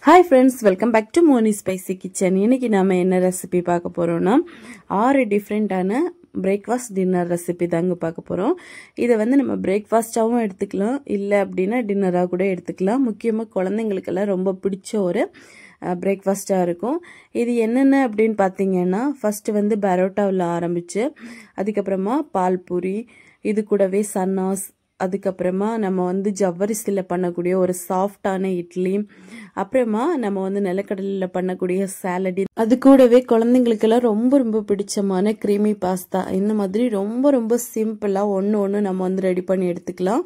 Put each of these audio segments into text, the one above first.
Hi friends, welcome back to Moni Spicy Kitchen. இன்னைக்கு நாம என்ன ரெசிபி பார்க்க போறோம்னா 6 டிஃபரண்டான பிரேக்ஃபாஸ்ட் டின்னர் ரெசிபி தாங்க பார்க்க போறோம். இத வந்து நம்ம பிரேக்ஃபாஸ்டாவும் எடுத்துக்கலாம், இல்ல அப்படினா டின்னரா கூட எடுத்துக்கலாம். முக்கியமா குழந்தைகளுக்கு எல்லாம் ரொம்ப பிடிச்ச ஒரு பிரேக்ஃபாஸ்டா இருக்கும். இது என்னென்ன அப்படினு பாத்தீங்கன்னா ஃபர்ஸ்ட் வந்து பரோட்டாவுல ஆரம்பிச்சு அதுக்கு அப்புறமா பால் பூரி, இது கூடவே சன்னாஸ், அதுக்கப்புறமா நம்ம வந்து ஜவ்வரிசில பண்ணக்கூடிய ஒரு சாஃப்டான இட்லி, அப்புறமா நம்ம வந்து நிலக்கடலையில பண்ணக்கூடிய சாலட், அது கூடவே குழந்தைங்களுக்கெல்லாம் ரொம்ப ரொம்ப பிடிச்சமான கிரீமி பாஸ்தா, இந்த மாதிரி ரொம்ப ரொம்ப சிம்பிளா ஒன்று நம்ம வந்து ரெடி பண்ணி எடுத்துக்கலாம்.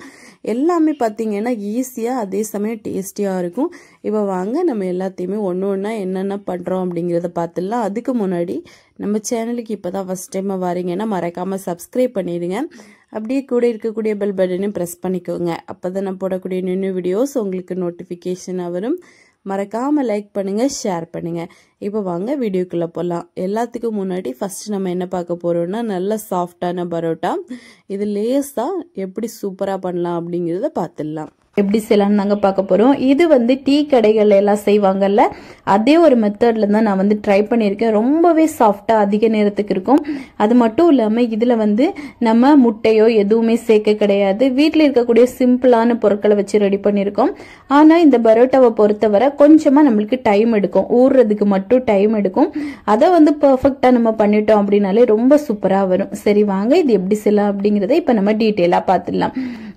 எல்லாமே பார்த்தீங்கன்னா ஈஸியா அதே சமயம் டேஸ்டியா இருக்கும். இப்போ வாங்க நம்ம எல்லாத்தையுமே ஒன்று என்னென்ன பண்றோம் அப்படிங்கிறத பார்த்துடலாம். அதுக்கு முன்னாடி நம்ம சேனலுக்கு இப்போதான் ஃபர்ஸ்ட் டைம் வரீங்கன்னா மறக்காம சப்ஸ்கிரைப் பண்ணிடுங்க. அப்படியே கூட இருக்கக்கூடிய பெல் பட்டனையும் ப்ரெஸ் பண்ணிக்கோங்க. அப்போதான் நான் போடக்கூடிய நியூ வீடியோஸ் உங்களுக்கு நோட்டிஃபிகேஷன் வரும். மறக்காம லைக் பண்ணுங்க, ஷேர் பண்ணுங்க. இப்போ வாங்க வீடியோக்குள்ள போகலாம். எல்லாத்துக்கும் முன்னாடி ஃபர்ஸ்ட் நம்ம என்ன பார்க்க போறோம்னா நல்ல சாஃப்டான பரோட்டா. இது லேஸா எப்படி சூப்பரா பண்ணலாம் அப்படிங்கிறத பார்த்துடலாம். எப்படி செய்யலாம் நாங்க பார்க்க போறோம். இது வந்து டீ கடைகள் எல்லாம் செய்வாங்கல்ல, அதே ஒரு மெத்தட்ல தான் நான் வந்து ட்ரை பண்ணியிருக்கேன். ரொம்பவே சாஃப்டா அதிக நேரத்துக்கு இருக்கும். அது மட்டும் இல்லாம இதுல வந்து நம்ம முட்டையோ எதுவுமே சேர்க்க கிடையாது. வீட்டில் இருக்கக்கூடிய சிம்பிளான பொருட்களை வச்சு ரெடி பண்ணியிருக்கோம். ஆனா இந்த பரோட்டாவை பொறுத்தவரை கொஞ்சமா நம்மளுக்கு டைம் எடுக்கும், ஊறுறதுக்கு மட்டும் டைம் எடுக்கும். அதை வந்து பெர்ஃபெக்டா நம்ம பண்ணிட்டோம் அப்படின்னாலே ரொம்ப சூப்பரா வரும். சரி வாங்க இது எப்படி செய்யலாம் அப்படிங்கறத இப்ப நம்ம டீட்டெயிலா பார்த்துடலாம்.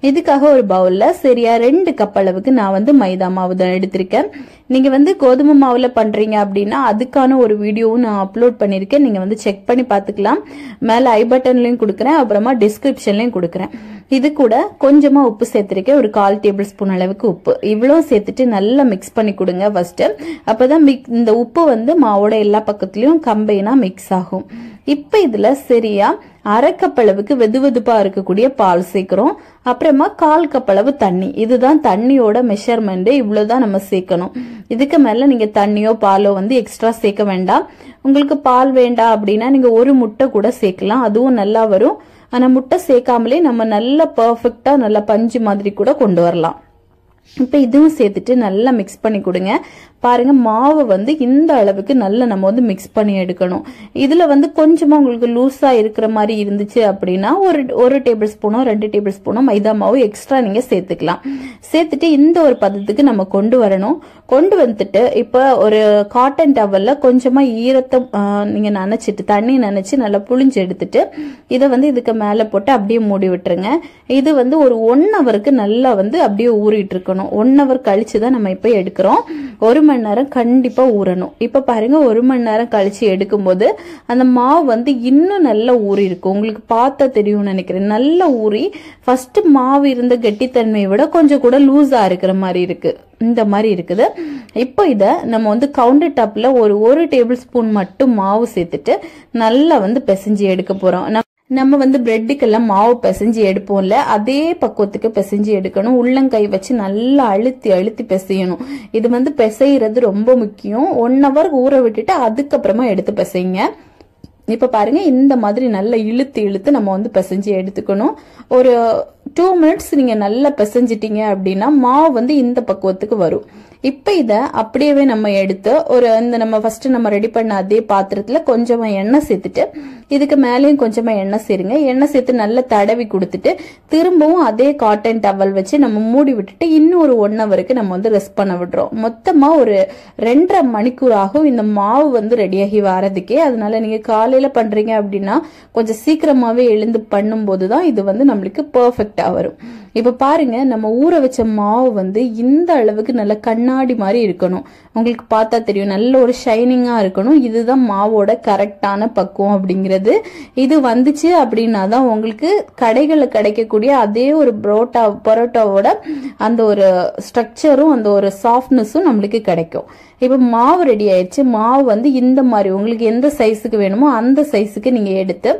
இதுக்காக ஒரு பவுல்ல சரியா 2 கப் அளவுக்கு நான் வந்து மைதா மாவு தான் எடுத்திருக்கேன். நீங்க வந்து கோதுமை மாவுல பண்றீங்க அப்படின்னா அதுக்கான ஒரு வீடியோவும் நான் அப்லோட் பண்ணிருக்கேன். நீங்க வந்து செக் பண்ணி பாத்துக்கலாம். மேல ஐ பட்டன்லயும் கொடுக்குறேன், அப்புறமா டிஸ்கிரிப்ஷன்லயும் கொடுக்குறேன். இது கூட கொஞ்சமா உப்பு சேர்த்திருக்கேன், ஒரு 1/4 டேபிள் ஸ்பூன் அளவுக்கு உப்பு. இவ்வளவு சேர்த்துட்டு நல்லா மிக்ஸ் பண்ணி கொடுங்க ஃபர்ஸ்ட். அப்பதான் இந்த உப்பு வந்து மாவோட எல்லா பக்கத்துலயும் கம்பைனா மிக்ஸ் ஆகும். இப்ப இதுல சரியா 1/2 கப் அளவுக்கு வெதுவெதுப்பா இருக்கக்கூடிய பால் சேர்க்கிறோம். அப்புறமா 1/4 கப் அளவு தண்ணி. இதுதான் தண்ணியோட மெஷர்மெண்ட். இவ்வளவுதான் நம்ம சேர்க்கணும். இதுக்கு மேல நீங்க தண்ணியோ பாலோ வந்து எக்ஸ்ட்ரா சேர்க்க வேண்டாம். உங்களுக்கு பால் வேண்டாம் அப்படின்னா நீங்க ஒரு முட்டை கூட சேர்க்கலாம், அதுவும் நல்லா வரும். ஆனா முட்டை சேர்க்காமலே நம்ம நல்லா பெர்ஃபெக்டா நல்லா பஞ்சு மாதிரி கூட கொண்டு வரலாம். இப்ப இதுவும் சேர்த்துட்டு நல்லா மிக்ஸ் பண்ணி கொடுங்க. பாருங்க மாவு வந்து இந்த அளவுக்கு நல்லா நம்ம வந்து மிக்ஸ் பண்ணி எடுக்கணும். இதுல வந்து கொஞ்சமா உங்களுக்கு லூஸா இருக்கிற மாதிரி இருந்துச்சு அப்படின்னா ஒரு டேபிள் ஸ்பூனோ 2 டேபிள் ஸ்பூனோ மைதா மாவு எக்ஸ்ட்ரா நீங்க சேர்த்துக்கலாம். சேர்த்துட்டு இந்த ஒரு பதத்துக்கு நம்ம கொண்டு வரணும். கொண்டு வந்துட்டு இப்ப ஒரு காட்டன் டவல்ல கொஞ்சமா ஈரத்தை நீங்க நனைச்சிட்டு தண்ணி நனைச்சு நல்லா புளிஞ்சு எடுத்துட்டு இதை வந்து இதுக்கு மேல போட்டு அப்படியே மூடி விட்டுருங்க. இது வந்து ஒரு 1 ஹவருக்கு நல்லா வந்து அப்படியே ஊறிட்டு இருக்கணும். 1 ஹவர் கழிச்சுதான் நம்ம இப்ப எடுக்கிறோம். 1 மணி நேரம் கண்டிப்பா ஊறணும். இப்ப பாருங்க 1 மணி நேரம் கழிச்சு எடுக்கும் போது அந்த மாவு வந்து இன்னும் நல்லா ஊறி இருக்கும். உங்களுக்கு பார்த்தா தெரியும் நினைக்கிறேன். நல்லா ஊறி ஃபர்ஸ்ட் மாவு இருந்த கெட்டித்தன்மையை விட கொஞ்சம் கூட லூஸா இருக்கிற மாதிரி இருக்கு. இந்த மாதிரி இருக்குது. இப்போ இத நம்ம வந்து கவுண்டர் டாப்ல ஒரு டேபிள் ஸ்பூன் மட்டும் மாவு சேர்த்துட்டு நல்லா வந்து பிசைஞ்சு எடுக்க போறோம். நம்ம வந்து பிரெட்டுக்கெல்லாம் மாவு பிசைஞ்சு எடுப்போம்ல, அதே பக்குவத்துக்கு பிசைஞ்சு எடுக்கணும். உள்ளங்கை வச்சு நல்லா அழுத்தி அழுத்தி பிசையணும். இது வந்து பிசைறது ரொம்ப முக்கியம். 1 ஹவர் ஊற விட்டுட்டு அதுக்கப்புறமா எடுத்து பிசைங்க. இப்ப பாருங்க இந்த மாதிரி நல்லா இழுத்து இழுத்து நம்ம வந்து பிசைஞ்சு எடுத்துக்கணும். ஒரு 2 மினிட்ஸ் நீங்க நல்லா பிசைஞ்சிட்டீங்க அப்படின்னா மாவு வந்து இந்த பக்குவத்துக்கு வரும். இப்ப இத அப்படியே நம்ம எடுத்து இந்த நம்ம ஃபர்ஸ்ட் நம்ம ரெடி பண்ண அதே பாத்திரத்துல கொஞ்சமா எண்ணெய் சேர்த்துட்டு இதுக்கு மேலேயும் கொஞ்சமா எண்ணெய் சேருங்க. எண்ணெய் சேர்த்து நல்லா தடவி கொடுத்துட்டு திரும்பவும் அதே காட்டன் டவல் வச்சு நம்ம மூடி விட்டுட்டு இன்னும் ஒரு 1 ஹவருக்கு நம்ம வந்து ரெஸ்ட் பண்ண விடுறோம். மொத்தமா ஒரு 2.5 மணிக்கூர் ஆகும் இந்த மாவு வந்து ரெடியாகி வரதுக்கே. அதனால நீங்க காலையில பண்றீங்க அப்படின்னா கொஞ்சம் சீக்கிரமாவே எழுந்து பண்ணும் போதுதான் இது வந்து நம்மளுக்கு பெர்ஃபெக்டா வரும். இப்ப பாருங்க நம்ம ஊற வச்ச மாவு வந்து இந்த அளவுக்கு நல்ல கண்ணாடி மாதிரி இருக்கணும். உங்களுக்கு பார்த்தா தெரியும் நல்ல ஒரு ஷைனிங்கா இருக்கணும். இதுதான் மாவோட கரெக்டான பக்குவம் அப்படிங்கிறது. இது வந்துச்சு அப்படின்னா தான் உங்களுக்கு கடைகள்ல கிடைக்கக்கூடிய அதே ஒரு பரோட்டாவோட அந்த ஒரு ஸ்ட்ரக்சரும் அந்த ஒரு சாஃப்ட்னஸும் நம்மளுக்கு கிடைக்கும். இப்ப மாவு ரெடி ஆயிடுச்சு. மாவு வந்து இந்த மாதிரி உங்களுக்கு எந்த சைஸுக்கு வேணுமோ அந்த சைஸுக்கு நீங்க எடுத்து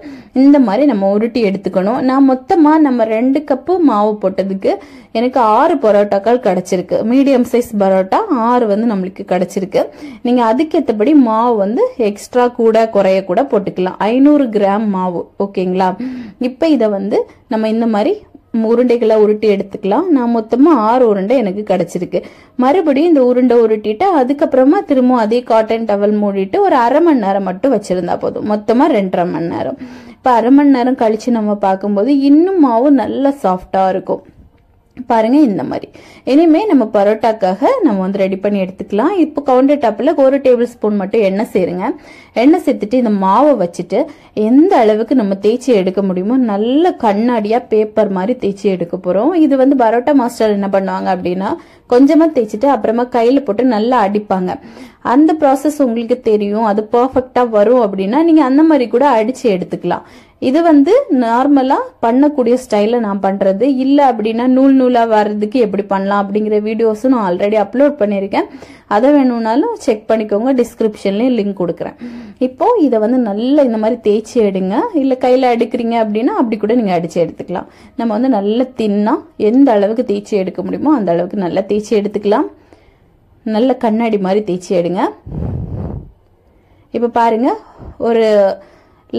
இந்த மாதிரி நம்ம உருட்டி எடுத்துக்கணும். நான் மொத்தமா நம்ம 2 கப்பு மாவு போட்டதுக்கு எனக்கு 6 பரோட்டாக்கள் கிடைச்சிருக்கு. மீடியம் சைஸ் பரோட்டா 6 வந்து நம்மளுக்கு கிடைச்சிருக்கு. நீங்க அதுக்கேற்றபடி மாவு வந்து எக்ஸ்ட்ரா கூட குறைய கூட போட்டுக்கலாம். 500 கிராம் மாவு. ஓகேங்களா? இப்ப இத வந்து நம்ம இந்த மாதிரி உருண்டைகளை உருட்டி எடுத்துக்கலாம். நான் மொத்தமா 6 உருண்டை எனக்கு கிடைச்சிருக்கு. மறுபடியும் இந்த உருண்டை உருட்டிட்டு அதுக்கப்புறமா திரும்ப அதே காட்டன் டவல் மூடிட்டு ஒரு அரை மணி நேரம் மட்டும் வச்சிருந்தா போதும். மொத்தமா 2.5 மணி நேரம். இப்ப அரை மணி நேரம் கழிச்சு நம்ம பார்க்கும்போது இன்னும் மாவு நல்லா சாஃப்டா இருக்கும். பாருங்க இந்த மாதிரி. இனிமே நம்ம பரோட்டாக்காக நம்ம வந்து ரெடி பண்ணி எடுத்துக்கலாம். இப்போ கவுண்டர் டாப்ல 1 டேபிள் ஸ்பூன் மட்டும் எண்ணெய் சேருங்க. எண்ணெய் சேர்த்துட்டு இந்த மாவை வச்சுட்டு எந்த அளவுக்கு நம்ம தேய்ச்சி எடுக்க முடியுமோ நல்ல கண்ணாடியா பேப்பர் மாதிரி தேய்ச்சி எடுக்க போறோம். இது வந்து பரோட்டா மாஸ்டர் என்ன பண்ணுவாங்க அப்படின்னா கொஞ்சமா தேய்ச்சிட்டு அப்புறமா கையில போட்டு நல்லா அடிப்பாங்க. அந்த ப்ராசஸ் உங்களுக்கு தெரியும், அது பர்ஃபெக்டா வரும் அப்படின்னா நீங்க அந்த மாதிரி கூட அடிச்சு எடுத்துக்கலாம். இது வந்து நார்மலா பண்ணக்கூடிய ஸ்டைல நான் பண்றது. இல்ல அப்படின்னா நூல் நூலா வர்றதுக்கு எப்படி பண்ணலாம் அப்படிங்கிற வீடியோஸும் நான் ஆல்ரெடி அப்லோட் பண்ணிருக்கேன். அதை வேணும்னாலும் செக் பண்ணிக்கோங்க, டிஸ்கிரிப்ஷன்லயும் லிங்க் கொடுக்குறேன். இப்போ இதை வந்து நல்லா இந்த மாதிரி தேய்ச்சி எடுங்க. இல்ல கையில அடிக்கிறீங்க அப்படின்னா அப்படி கூட நீங்க அடிச்சு எடுத்துக்கலாம். நம்ம வந்து நல்லா தின்னா எந்த அளவுக்கு தேய்ச்சி எடுக்க முடியுமோ அந்த அளவுக்கு நல்லா தேய்ச்சி எடுத்துக்கலாம். நல்ல கண்ணாடி மாதிரி தேய்ச்சி எடுங்க. இப்ப பாருங்க ஒரு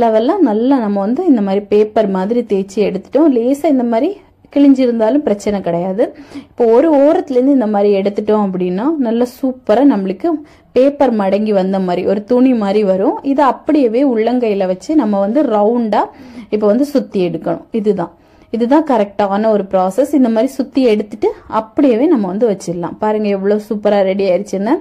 லெவல்ல நல்லா நம்ம வந்து இந்த மாதிரி பேப்பர் மாதிரி தேய்ச்சி எடுத்துட்டோம். லேசா இந்த மாதிரி கிழிஞ்சிருந்தாலும் பிரச்சனை கிடையாது. இப்போ ஒரு ஓரத்துல இருந்து இந்த மாதிரி எடுத்துட்டோம் அப்படின்னா நல்லா சூப்பரா நம்மளுக்கு பேப்பர் மடங்கி வந்த மாதிரி ஒரு துணி மாதிரி வரும். இதை அப்படியே உள்ளங்கையில வச்சு நம்ம வந்து ரவுண்டா இப்ப வந்து சுத்தி எடுக்கணும். இதுதான் கரெக்டான ஒரு ப்ராசஸ். இந்த மாதிரி சுத்தி எடுத்துட்டு அப்படியே நம்ம வந்து வச்சிடலாம். பாருங்க எவ்வளவு சூப்பரா ரெடி ஆயிடுச்சுன்னு.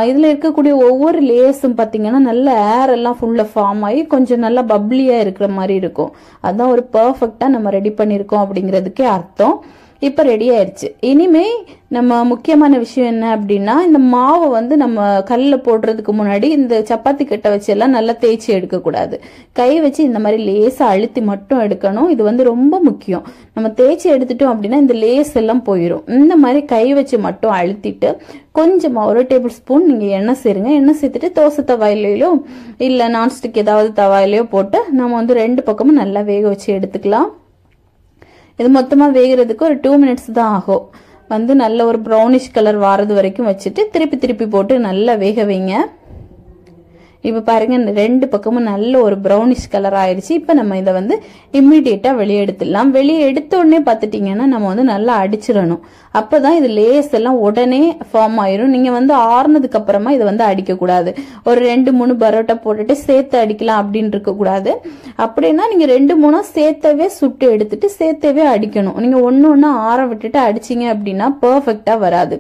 இதுல இருக்கக்கூடிய ஒவ்வொரு லேயர்ஸும் பாத்தீங்கன்னா நல்ல ஏர் எல்லாம் ஃபுல்லா ஃபார்ம் ஆகி கொஞ்சம் நல்லா பப்ளியா இருக்கிற மாதிரி இருக்கும். அதான் ஒரு பர்ஃபெக்டா நம்ம ரெடி பண்ணிருக்கோம் அப்படிங்கிறதுக்கே அர்த்தம். இப்ப ரெடி ஆயிடுச்சு. இனிமே நம்ம முக்கியமான விஷயம் என்ன அப்படின்னா இந்த மாவை வந்து நம்ம கல்ல போடுறதுக்கு முன்னாடி இந்த சப்பாத்தி கட்டை வச்சு எல்லாம் நல்லா தேய்ச்சி எடுக்க கூடாது. கை வச்சு இந்த மாதிரி லேசா அழுத்தி மட்டும் எடுக்கணும். இது வந்து ரொம்ப முக்கியம். நம்ம தேய்ச்சி எடுத்துட்டோம் அப்படின்னா இந்த லேஸ் எல்லாம் போயிடும். இந்த மாதிரி கை வச்சு மட்டும் அழுத்திட்டு கொஞ்சமா 1 டேபிள் ஸ்பூன் நீங்க எண்ணெய் சேருங்க. எண்ணெய் சேர்த்துட்டு தோசை தவாயிலையோ இல்ல நான்ஸ்டிக் ஏதாவது தவாயிலையோ போட்டு நம்ம வந்து 2 பக்கமும் நல்லா வேக வச்சு எடுத்துக்கலாம். இது மொத்தமா வேகிறதுக்கு ஒரு 2 மினிட்ஸ் தான் ஆகும். வந்து நல்ல ஒரு ப்ரௌனிஷ் கலர் வாரது வரைக்கும் வச்சுட்டு திருப்பி போட்டு நல்லா வேக வைங்க. இப்ப பாருங்க 2 பக்கமும் நல்ல ஒரு ப்ரௌனிஷ் கலர் ஆயிடுச்சு. இப்ப நம்ம இதை வந்து இம்மிடியேட்டா வெளியே எடுத்துடலாம். வெளியே எடுத்த உடனே பாத்துட்டீங்கன்னா நம்ம வந்து நல்லா அடிச்சிடணும். அப்பதான் இது லேஸ் எல்லாம் உடனே ஃபார்ம் ஆயிரும். நீங்க வந்து ஆறுனதுக்கு அப்புறமா இதை வந்து அடிக்க கூடாது. ஒரு 2-3 பரோட்டா போட்டுட்டு சேர்த்து அடிக்கலாம் அப்படின்னு இருக்க கூடாது. அப்படின்னா நீங்க 2-3 சேர்த்தவே சுட்டு எடுத்துட்டு சேர்த்தவே அடிக்கணும். நீங்க ஒண்ணு ஆற விட்டுட்டு அடிச்சீங்க அப்படின்னா பெர்ஃபெக்டா வராது.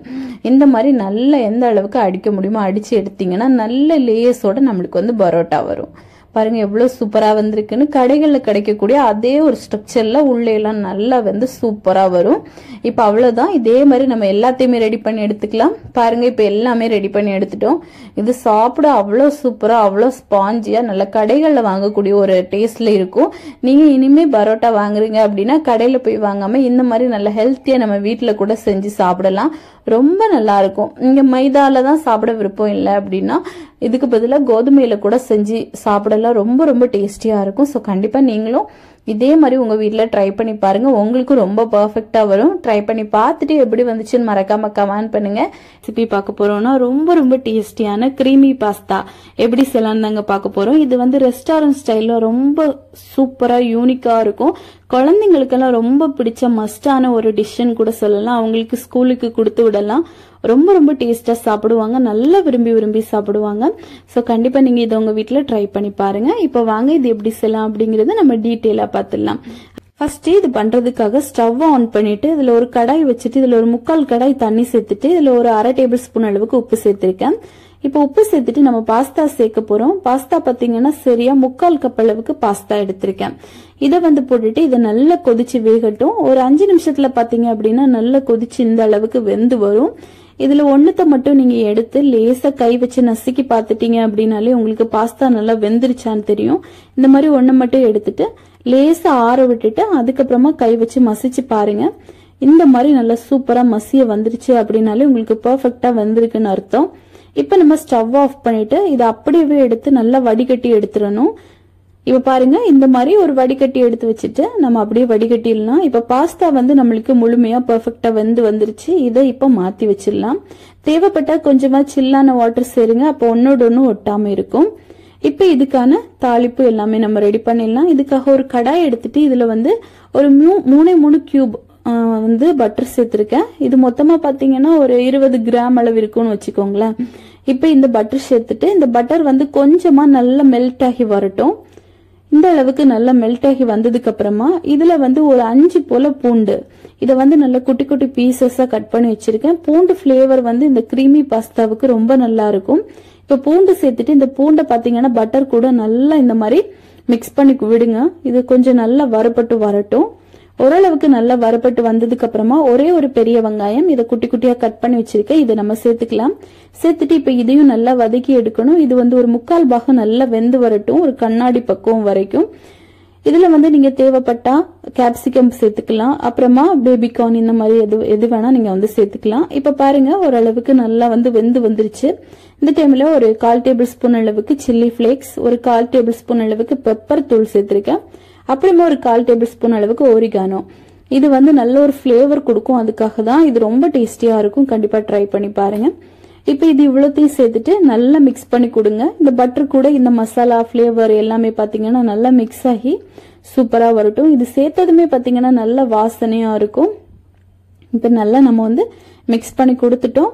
இந்த மாதிரி நல்ல எந்த அளவுக்கு அடிக்க முடியுமோ அடிச்சு எடுத்தீங்கன்னா நல்ல லேயர்ஸோட நம்மளுக்கு வந்து பரோட்டா வரும். பாருங்க எவ்வளவு சூப்பரா வந்திருக்குன்னு. கடைகள்ல கிடைக்கக்கூடிய அதே ஒரு ஸ்ட்ரக்சர்ல உள்ள எல்லாம் நல்லா வந்து சூப்பரா வரும். இப்ப அவ்வளவுதான். இதே மாதிரி நம்ம எல்லாத்தையுமே ரெடி பண்ணி எடுத்துக்கலாம். பாருங்க இப்ப எல்லாமே ரெடி பண்ணி எடுத்துட்டோம். இது சாப்பிட அவ்வளவு சூப்பரா அவ்வளவு ஸ்பாஞ்சியா நல்ல கடைகள்ல வாங்கக்கூடிய ஒரு டேஸ்ட்ல இருக்கும். நீங்க இனிமே பரோட்டா வாங்குறீங்க அப்படின்னா கடையில போய் வாங்காம இந்த மாதிரி நல்ல ஹெல்த்தியா நம்ம வீட்டுல கூட செஞ்சு சாப்பிடலாம். ரொம்ப நல்லா இருக்கும். இங்க மைதால தான் சாப்பிட விருப்பம் இல்லை அப்படின்னா இதுக்கு பதிலா கோதுமையில கூட செஞ்சு சாப்பிடலாம். ரொம்ப டேஸ்டியா இருக்கும். ஸோ கண்டிப்பா நீங்களும் இதே மாதிரி உங்க வீட்டுல ட்ரை பண்ணி பாருங்க. உங்களுக்கு ரொம்ப பர்ஃபெக்டா வரும். ட்ரை பண்ணி பார்த்துட்டு எப்படி வந்துச்சுன்னு மறக்காம கமெண்ட் பண்ணுங்க. ரெசிபி பார்க்க போறோம்னா ரொம்ப டேஸ்டியான கிரீமி பாஸ்தா எப்படி செய்யலாம் தாங்க பார்க்க போறோம். இது வந்து ரெஸ்டாரண்ட் ஸ்டைல்ல ரொம்ப சூப்பரா யூனிக்கா இருக்கும். குழந்தைங்களுக்கெல்லாம் ரொம்ப பிடிச்ச மஸ்டான ஒரு டிஷ்ஷன் கூட சொல்லலாம். அவங்களுக்கு ஸ்கூலுக்கு கொடுத்து விடலாம். ரொம்ப டேஸ்டா சாப்பிடுவாங்க. நல்லா விரும்பி சாப்பிடுவாங்க. ஸோ கண்டிப்பா நீங்க இதை உங்க வீட்டுல ட்ரை பண்ணி பாருங்க. இப்ப வாங்க இது எப்படி செய்யலாம் அப்படிங்கறத நம்ம டீட்டெயிலா பார்த்துடலாம். ஃபர்ஸ்ட் இது பண்றதுக்காக ஸ்டவ் ஆன் பண்ணிட்டு இதுல ஒரு கடாய் வச்சுட்டு இதுல ஒரு 3/4 கடாய் தண்ணி சேர்த்துட்டு இதுல ஒரு அரை டேபிள் ஸ்பூன் அளவுக்கு உப்பு சேர்த்திருக்கேன். இப்ப உப்பு சேர்த்துட்டு நம்ம பாஸ்தா சேர்க்க போறோம். பாஸ்தா பாத்தீங்கன்னா சரியா 3/4 கப் அளவுக்கு பாஸ்தா எடுத்திருக்கேன். இதை வந்து போட்டுட்டு இதை நல்லா கொதிச்சு வேகட்டும். ஒரு 5 நிமிஷத்துல பாத்தீங்க அப்படின்னா நல்லா கொதிச்சு இந்த அளவுக்கு வெந்து வரும். இதுல ஒண்ணுத்த மட்டும் நீங்க எடுத்து லேசா கை வச்சு நசுக்கி பாத்துட்டீங்க அப்படின்னாலே உங்களுக்கு பாஸ்தா நல்லா வெந்துருச்சான்னு தெரியும். இந்த மாதிரி ஒண்ணு மட்டும் எடுத்துட்டு லேசா ஆற விட்டுட்டு அதுக்கப்புறமா கை வச்சு மசிச்சு பாருங்க. இந்த மாதிரி நல்லா சூப்பரா மசிய வந்துருச்சு அப்படின்னாலே உங்களுக்கு பெர்ஃபெக்டா வெந்திருக்குன்னு அர்த்தம். இப்ப நம்ம ஸ்டவ் ஆஃப் பண்ணிட்டு இதை அப்படியே எடுத்து நல்லா வடிகட்டி எடுத்துடணும். இப்ப பாருங்க இந்த மாதிரி ஒரு வடிகட்டி எடுத்து வச்சுட்டு நம்ம அப்படியே வடிகட்டிடலாம். இப்ப பாஸ்தா வந்து நம்மளுக்கு முழுமையா பெர்ஃபெக்டா வந்துருச்சு. இதை இப்ப மாத்தி வச்சிடலாம். தேவைப்பட்டா கொஞ்சமா சில்லான வாட்டர் சேருங்க. அப்போ ஒன்னோட ஒண்ணு ஒட்டாம இருக்கும். இப்போ இதுக்கான தாளிப்பு எல்லாமே நம்ம ரெடி பண்ணிடலாம். இதுக்காக ஒரு கடாய் எடுத்துட்டு இதுல வந்து ஒரு 3 கியூப் வந்து பட்டர் சேர்த்திருக்கேன். இது மொத்தமா பாத்தீங்கன்னா ஒரு 20 கிராம் அளவு இருக்கும்னு வச்சுக்கோங்களேன். இப்போ இந்த பட்டர் சேர்த்துட்டு இந்த பட்டர் வந்து கொஞ்சமா நல்லா மெல்ட் ஆகி வரட்டும். இந்த அளவுக்கு நல்லா மெல்ட் ஆகி வந்ததுக்கு அப்புறமா இதுல வந்து ஒரு 5 போல பூண்டு, இதை வந்து நல்ல குட்டி குட்டி பீசஸா கட் பண்ணி வச்சிருக்கேன். பூண்டு ஃபிளேவர் வந்து இந்த கிரீமி பாஸ்தாவுக்கு ரொம்ப நல்லா இருக்கும். இப்ப பூண்டு சேர்த்துட்டு இந்த பூண்டை பாத்தீங்கன்னா பட்டர் கூட நல்லா இந்த மாதிரி மிக்ஸ் பண்ணி விடுங்க. இது கொஞ்சம் நல்லா வறுபட்டு வரட்டும். ஓரளவுக்கு நல்லா வறுபட்டு வந்ததுக்கு அப்புறமா ஒரே ஒரு பெரிய வெங்காயம் இதை குட்டி குட்டியா கட் பண்ணி வச்சிருக்கேன். இதை நம்ம சேர்த்துக்கலாம். சேர்த்துட்டு இப்ப இதையும் நல்லா வதக்கி எடுக்கணும். இது வந்து ஒரு 3/4 பாகம் நல்லா வெந்து வரட்டும், ஒரு கண்ணாடி பக்குவம் வரைக்கும். இதுல வந்து நீங்க தேவைப்பட்டா கேப்சிகம் சேர்த்துக்கலாம், அப்புறமா பேபிகார்ன் இந்த மாதிரி எது வேணா நீங்க வந்து சேர்த்துக்கலாம். இப்ப பாருங்க ஓரளவுக்கு நல்லா வந்து வெந்து வந்துருச்சு. இந்த டைம்ல ஒரு 1/4 டேபிள் ஸ்பூன் அளவுக்கு சில்லி பிளேக்ஸ், ஒரு 1/4 டேபிள் ஸ்பூன் அளவுக்கு பெப்பர் தூள் சேர்த்திருக்கேன். அப்புறமா ஒரு 1/4 டேபிள் ஸ்பூன் அளவுக்கு ஓரிகானோ. இது வந்து நல்ல ஒரு ஃபிளேவர் கொடுக்கும், அதுக்காக தான் இது ரொம்ப டேஸ்டியா இருக்கும். கண்டிப்பா ட்ரை பண்ணி பாருங்க. இப்ப இது இவ்வளோத்தையும் சேர்த்துட்டு நல்லா மிக்ஸ் பண்ணி கொடுங்க. இந்த பட்டர் கூட இந்த மசாலா ஃபிளேவர் எல்லாமே பாத்தீங்கன்னா நல்லா மிக்ஸ் ஆகி சூப்பரா வரட்டும். இது சேர்த்ததுமே பாத்தீங்கன்னா நல்ல வாசனையா இருக்கும். இப்ப நல்லா நம்ம வந்து மிக்ஸ் பண்ணி கொடுத்துட்டோம்.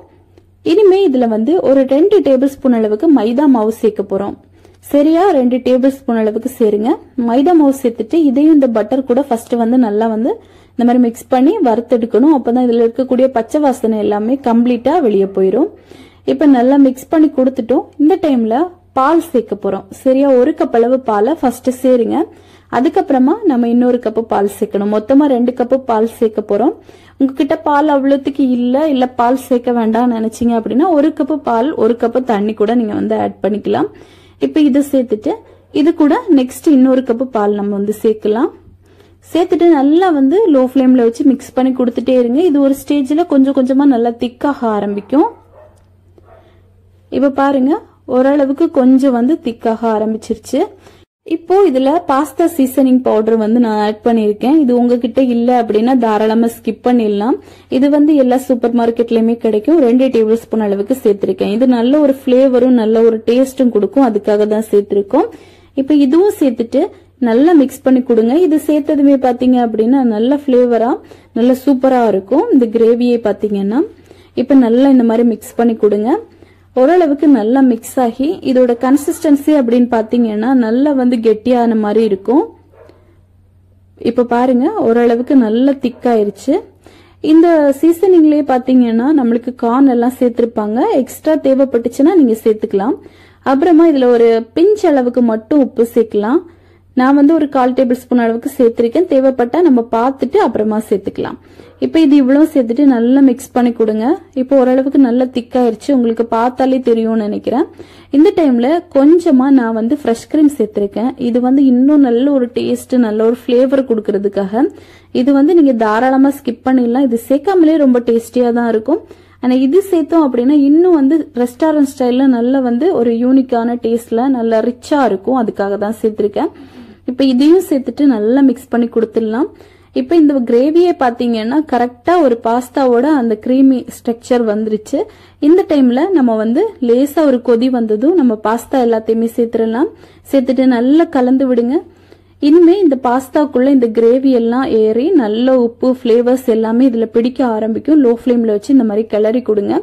இனிமே இதுல வந்து ஒரு 2 டேபிள் ஸ்பூன் அளவுக்கு மைதா மாவு சேர்க்க போறோம். சரியா 2 டேபிள் ஸ்பூன் அளவுக்கு சேருங்க. மைதா மாவு சேர்த்துட்டு இதையும் இந்த பட்டர் கூட ஃபர்ஸ்ட் வந்து நல்லா வந்து இந்த மாதிரி மிக்ஸ் பண்ணி வறுத்தெடுக்கணும். அப்பதான் இதுல இருக்கக்கூடிய பச்சை வாசனை எல்லாமே கம்ப்ளீட்டா வெளியே போயிடும். இப்ப நல்லா மிக்ஸ் பண்ணி கொடுத்துட்டோம். இந்த டைம்ல பால் சேர்க்க போறோம். சரியா 1 கப் அளவு பாலை ஃபர்ஸ்ட் சேருங்க. அதுக்கப்புறமா நம்ம இன்னொரு கப்பு பால் சேர்க்கணும். மொத்தமா 2 கப்பு பால் சேர்க்க போறோம். உங்ககிட்ட பால் அவ்வளவுக்கு இல்ல பால் சேர்க்க வேண்டாம் நினைச்சீங்க அப்படின்னா 1 கப்பு பால் 1 கப்பு தண்ணி கூட நீங்க வந்து ஆட் பண்ணிக்கலாம். இப்ப இதை சேர்த்துட்டு இது கூட நெக்ஸ்ட் இன்னொரு கப்பு பால் நம்ம வந்து சேர்க்கலாம். சேர்த்துட்டு நல்லா வந்து லோ ஃபிளேம்ல வச்சு மிக்ஸ் பண்ணி கொடுத்துட்டே இருங்க. இது ஒரு ஸ்டேஜ்ல கொஞ்சம் கொஞ்சமா நல்லா திக்காக ஆரம்பிக்கும். இப்ப பாருங்க ஓரளவுக்கு கொஞ்சம் வந்து திக்காக ஆரம்பிச்சிருச்சு. இப்போ இதுல பாஸ்தா சீசனிங் பவுடர் வந்து நான் ஆட் பண்ணிருக்கேன். இது உங்ககிட்ட இல்ல அப்படின்னா தாராளமா ஸ்கிப் பண்ணிடலாம். இது வந்து எல்லா சூப்பர் மார்க்கெட்லயுமே கிடைக்கும். 2 டேபிள் ஸ்பூன் அளவுக்கு சேர்த்திருக்கேன். இது நல்ல ஒரு பிளேவரும் நல்ல ஒரு டேஸ்டும் கொடுக்கும், அதுக்காக தான் சேர்த்திருக்கோம். இப்ப இதுவும் சேர்த்துட்டு நல்லா மிக்ஸ் பண்ணி கொடுங்க. இது சேர்த்ததுமே பாத்தீங்க அப்படின்னா நல்ல பிளேவரா நல்ல சூப்பரா இருக்கும். இந்த கிரேவியை பாத்தீங்கன்னா இப்ப நல்லா இந்த மாதிரி மிக்ஸ் பண்ணி கொடுங்க. ஓரளவுக்கு நல்லா மிக்ஸ் ஆகி இதோட கன்சிஸ்டன்சி அப்படின்னு பாத்தீங்கன்னா நல்லா வந்து கெட்டியான மாதிரி இருக்கும். இப்ப பாருங்க ஓரளவுக்கு நல்லா திக்காயிருச்சு. இந்த சீசனிங்லயே பாத்தீங்கன்னா நம்மளுக்கு கார்ன் எல்லாம் சேர்த்திருப்பாங்க. எக்ஸ்ட்ரா தேவைப்பட்டுச்சுன்னா நீங்க சேர்த்துக்கலாம். அப்புறமா இதுல ஒரு பிஞ்ச் அளவுக்கு மட்டும் உப்பு சேர்க்கலாம். நான் வந்து ஒரு 1/4 டேபிள் ஸ்பூன் அளவுக்கு சேர்த்திருக்கேன். தேவைப்பட்டா நம்ம பார்த்துட்டு அப்புறமா சேர்த்துக்கலாம். இப்ப இது இவ்வளவு சேர்த்துட்டு நல்லா மிக்ஸ் பண்ணி கொடுங்க. இப்போ ஓரளவுக்கு நல்லா திக்காயிருச்சு, உங்களுக்கு பார்த்தாலே தெரியும்னு நினைக்கிறேன். இந்த டைம்ல கொஞ்சமா நான் வந்து ஃப்ரெஷ் கிரீம் சேர்த்திருக்கேன். இது வந்து இன்னும் நல்ல ஒரு டேஸ்ட் நல்ல ஒரு பிளேவர் கொடுக்கறதுக்காக. இது வந்து நீங்க தாராளமா ஸ்கிப் பண்ணிடலாம். இது சேர்க்காமலே ரொம்ப டேஸ்டியா தான் இருக்கும். ஆனா இது சேர்த்தோம் அப்படின்னா இன்னும் வந்து ரெஸ்டாரண்ட் ஸ்டைல்ல நல்ல வந்து ஒரு யூனிக்கான டேஸ்ட்ல நல்ல ரிச்சா இருக்கும், அதுக்காக தான் சேர்த்திருக்கேன். இப்ப இதையும் சேர்த்துட்டு நல்லா மிக்ஸ் பண்ணி கொடுத்துடலாம். இப்ப இந்த கிரேவியை பாத்தீங்கன்னா கரெக்டா ஒரு பாஸ்தாவோட அந்த கிரீமி ஸ்ட்ரக்சர் வந்துருச்சு. இந்த டைம்ல நம்ம வந்து லேசா ஒரு கொதி வந்ததும் நம்ம பாஸ்தா எல்லாத்தையுமே சேர்த்துடலாம். சேர்த்துட்டு நல்லா கலந்து விடுங்க. இனிமே இந்த பாஸ்தாக்குள்ள இந்த கிரேவி எல்லாம் ஏறி நல்ல உப்பு பிளேவர்ஸ் எல்லாமே இதுல பிடிக்க ஆரம்பிக்கும். லோ ஃபிளேம்ல வச்சு இந்த மாதிரி கிளறி கொடுங்க.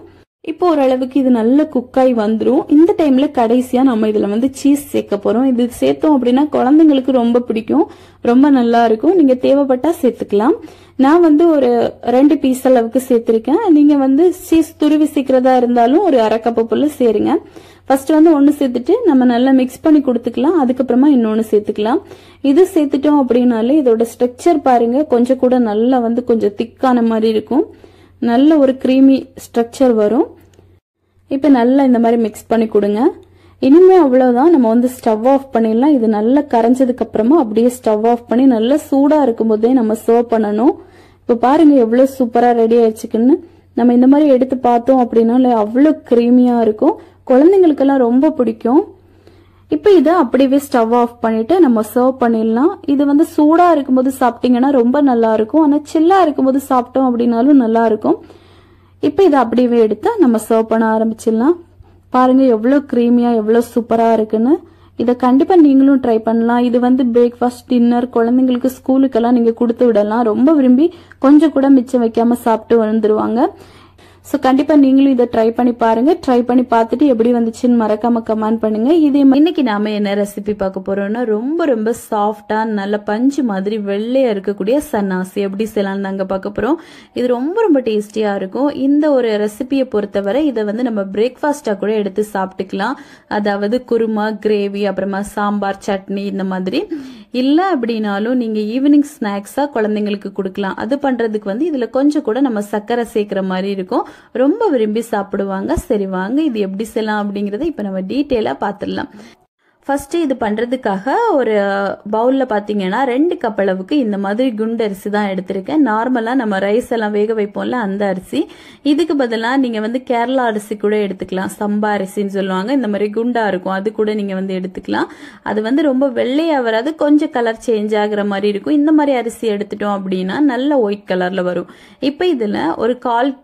இப்போ ஓரளவுக்கு இது நல்ல குக்காய் வந்துரும். இந்த டைம்ல கடைசியா நம்ம இதுல வந்து சீஸ் சேர்க்க போறோம். இது சேர்த்தோம் அப்படின்னா குழந்தைங்களுக்கு ரொம்ப பிடிக்கும், ரொம்ப நல்லா இருக்கும். நீங்க தேவைப்பட்டா சேர்த்துக்கலாம். நான் வந்து ஒரு 2 பீஸ் அளவுக்கு சேர்த்திருக்கேன். நீங்க வந்து சீஸ் துருவி சீக்கிறதா இருந்தாலும் ஒரு 1/2 கப்பு போல சேருங்க. ஃபர்ஸ்ட் வந்து 1 சேர்த்துட்டு நம்ம நல்லா மிக்ஸ் பண்ணி கொடுத்துக்கலாம். அதுக்கப்புறமா இன்னொன்னு சேர்த்துக்கலாம். இது சேர்த்துட்டோம் அப்படின்னாலே இதோட ஸ்ட்ரக்சர் பாருங்க கொஞ்சம் கூட நல்லா வந்து கொஞ்சம் திக்கான மாதிரி இருக்கும். நல்ல ஒரு கிரீமி ஸ்ட்ரக்சர் வரும். இப்ப நல்லா இந்த மாதிரி மிக்ஸ் பண்ணி கொடுங்க. இனிமே அவ்வளவுதான், நம்ம வந்து ஸ்டவ் ஆஃப் பண்ணிடலாம். இது நல்லா கரைஞ்சதுக்கு அப்புறமா அப்படியே ஸ்டவ் ஆஃப் பண்ணி நல்லா சூடா இருக்கும் போதே நம்ம சர்வ் பண்ணணும். இப்ப பாருங்க எவ்வளவு சூப்பரா ரெடி ஆயிடுச்சுக்குன்னு. நம்ம இந்த மாதிரி எடுத்து பார்த்தோம் அப்படின்னா அவ்வளவு கிரீமியா இருக்கும், குழந்தைங்களுக்கெல்லாம் ரொம்ப பிடிக்கும். இப்ப இதை அப்படியே ஸ்டவ் ஆஃப் பண்ணிட்டு நம்ம சர்வ் பண்ணிடலாம். இது வந்து சூடா இருக்கும்போது சாப்பிட்டீங்கன்னா ரொம்ப நல்லா இருக்கும், ஆனா சில்லா இருக்கும்போது சாப்பிட்டோம் அப்படின்னாலும் நல்லா இருக்கும். இப்ப இதை அப்படியே எடுத்து நம்ம சர்வ் பண்ண ஆரம்பிச்சிடலாம். பாருங்க எவ்வளவு கிரீமியா எவ்வளவு சூப்பரா இருக்குன்னு. இதை கண்டிப்பா நீங்களும் ட்ரை பண்ணலாம். இது வந்து பிரேக்ஃபாஸ்ட், டின்னர், குழந்தைங்களுக்கு ஸ்கூலுக்கெல்லாம் நீங்க கொடுத்து விடலாம். ரொம்ப விரும்பி கொஞ்சம் கூட மிச்சம் வைக்காம சாப்பிட்டு வந்துருவாங்க. ஸோ கண்டிப்பா நீங்களும் இதை ட்ரை பண்ணி பாருங்க. ட்ரை பண்ணி பார்த்துட்டு எப்படி வந்துச்சுன்னு மறக்காம கமெண்ட் பண்ணுங்க. இதே இன்னைக்கு நாம என்ன ரெசிபி பார்க்க போறோம்னா ரொம்ப ரொம்ப சாஃப்டா நல்ல பஞ்சு மாதிரி வெள்ளையா இருக்கக்கூடிய சன்னாசி எப்படி செய்யலாம் நாங்க பார்க்க போறோம். இது ரொம்ப ரொம்ப டேஸ்டியா இருக்கும். இந்த ஒரு ரெசிபியை பொறுத்தவரை இதை வந்து நம்ம பிரேக்ஃபாஸ்டா கூட எடுத்து சாப்பிட்டுக்கலாம். அதாவது குருமா, கிரேவி, அப்புறமா சாம்பார், சட்னி இந்த மாதிரி. இல்ல அப்படின்னாலும் நீங்க ஈவினிங் ஸ்நாக்ஸா குழந்தைங்களுக்கு கொடுக்கலாம். அது பண்றதுக்கு வந்து இதுல கொஞ்சம் கூட நம்ம சர்க்கரை சேர்க்கிற மாதிரி இருக்கும். ரொம்ப விரும்பி சாப்பிடுவாங்க. சரி வாங்க இது எப்படி செய்யலாம் அப்படிங்கறத இப்ப நம்ம டீட்டெயிலா பாத்துடலாம். ஃபர்ஸ்ட் இது பண்றதுக்காக ஒரு பவுல்ல பாத்தீங்கன்னா 2 கப் அளவுக்கு இந்த மாதிரி குண்டு அரிசி தான் எடுத்திருக்கேன். நார்மலா நம்ம ரைஸ் எல்லாம் வேக வைப்போம்ல அந்த அரிசி. இதுக்கு பதிலா நீங்க வந்து கேரளா அரிசி கூட எடுத்துக்கலாம். சம்பா அரிசின்னு சொல்லுவாங்க. இந்த மாதிரி குண்டா இருக்கும். அது கூட நீங்க வந்து எடுத்துக்கலாம். அது வந்து ரொம்ப வெள்ளையா வராது, கொஞ்சம் கலர் சேஞ்ச் ஆகுற மாதிரி இருக்கும். இந்த மாதிரி அரிசி எடுத்துட்டோம் அப்படின்னா நல்ல ஒயிட் கலர்ல வரும். இப்ப இதுல ஒரு 1/4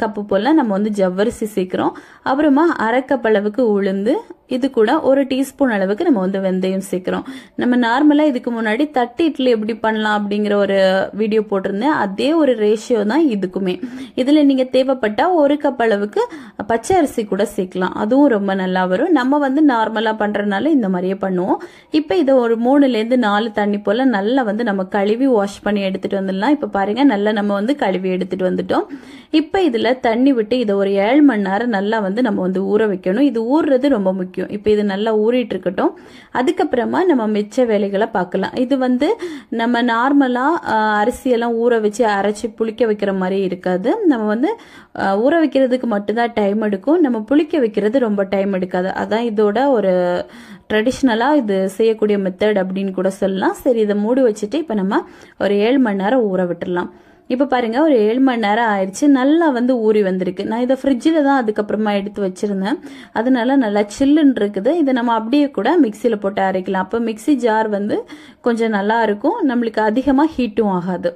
கப்பு போல நம்ம வந்து ஜவ்வரிசி சேர்க்கிறோம். அப்புறமா 1/2 கப் அளவுக்கு உளுந்து, இது கூட 1 டீஸ்பூன் அளவுக்கு நம்ம வந்து வெந்தயம் சேர்க்கிறோம். நம்ம நார்மலா இதுக்கு முன்னாடி தட்டு இட்லி எப்படி பண்ணலாம் அப்படிங்கிற ஒரு வீடியோ போட்டிருந்தேன். அதே ஒரு ரேஷியோ தான் இதுக்குமே. இதுல நீங்க தேவைப்பட்டா 1 கப் அளவுக்கு பச்சை அரிசி கூட சேர்க்கலாம். அதுவும் ரொம்ப நல்லா வரும். நம்ம வந்து நார்மலா பண்றதுனால இந்த மாதிரியே பண்ணுவோம். இப்ப இதை ஒரு 3ல இருந்து 4 தண்ணி போல நல்லா வந்து நம்ம கழுவி வாஷ் பண்ணி எடுத்துட்டு வந்துடலாம். இப்ப பாருங்க நல்லா நம்ம வந்து கழுவி எடுத்துட்டு வந்துட்டோம். இப்ப இதுல தண்ணி விட்டு இதை ஒரு 7 மணி நேரம் நல்லா வந்து நம்ம வந்து ஊற வைக்கணும். இது ஊறுறது ரொம்ப முக்கியம். இப்ப இது நல்லா ஊறிட்டு இருக்கட்டும். அதுக்கப்புறமா நம்ம மிச்ச வேலைகளை பார்க்கலாம். இது வந்து நம்ம நார்மலா அரிசியெல்லாம் ஊற வச்சு அரைச்சி புளிக்க வைக்கிற மாதிரி இருக்காது. நம்ம வந்து ஊற வைக்கிறதுக்கு மட்டும்தான் டைம் எடுக்கும். நம்ம புளிக்க வைக்கிறது ரொம்ப டைம் எடுக்காது. அதான் இதோட ஒரு ட்ரெடிஷ்னலா இது செய்யக்கூடிய மெத்தட் அப்படின்னு கூட சொல்லலாம். சரி இதை மூடி வச்சுட்டு இப்ப நம்ம ஒரு 7 மணி நேரம் ஊற விட்டுடலாம். இப்ப பாருங்க ஒரு 7 மணி நேரம் ஆயிடுச்சு. நல்லா வந்து ஊறி வந்திருக்கு. நான் இதை ஃப்ரிட்ஜில் தான் அதுக்கப்புறமா எடுத்து வச்சிருந்தேன். அதனால நல்லா சில்லுன்னு இருக்குது. இதை நம்ம அப்படியே கூட மிக்சியில போட்டு அரைக்கலாம். அப்போ மிக்சி ஜார் வந்து கொஞ்சம் நல்லா இருக்கும். நம்மளுக்கு அதிகமா ஹீட்டும் ஆகாது.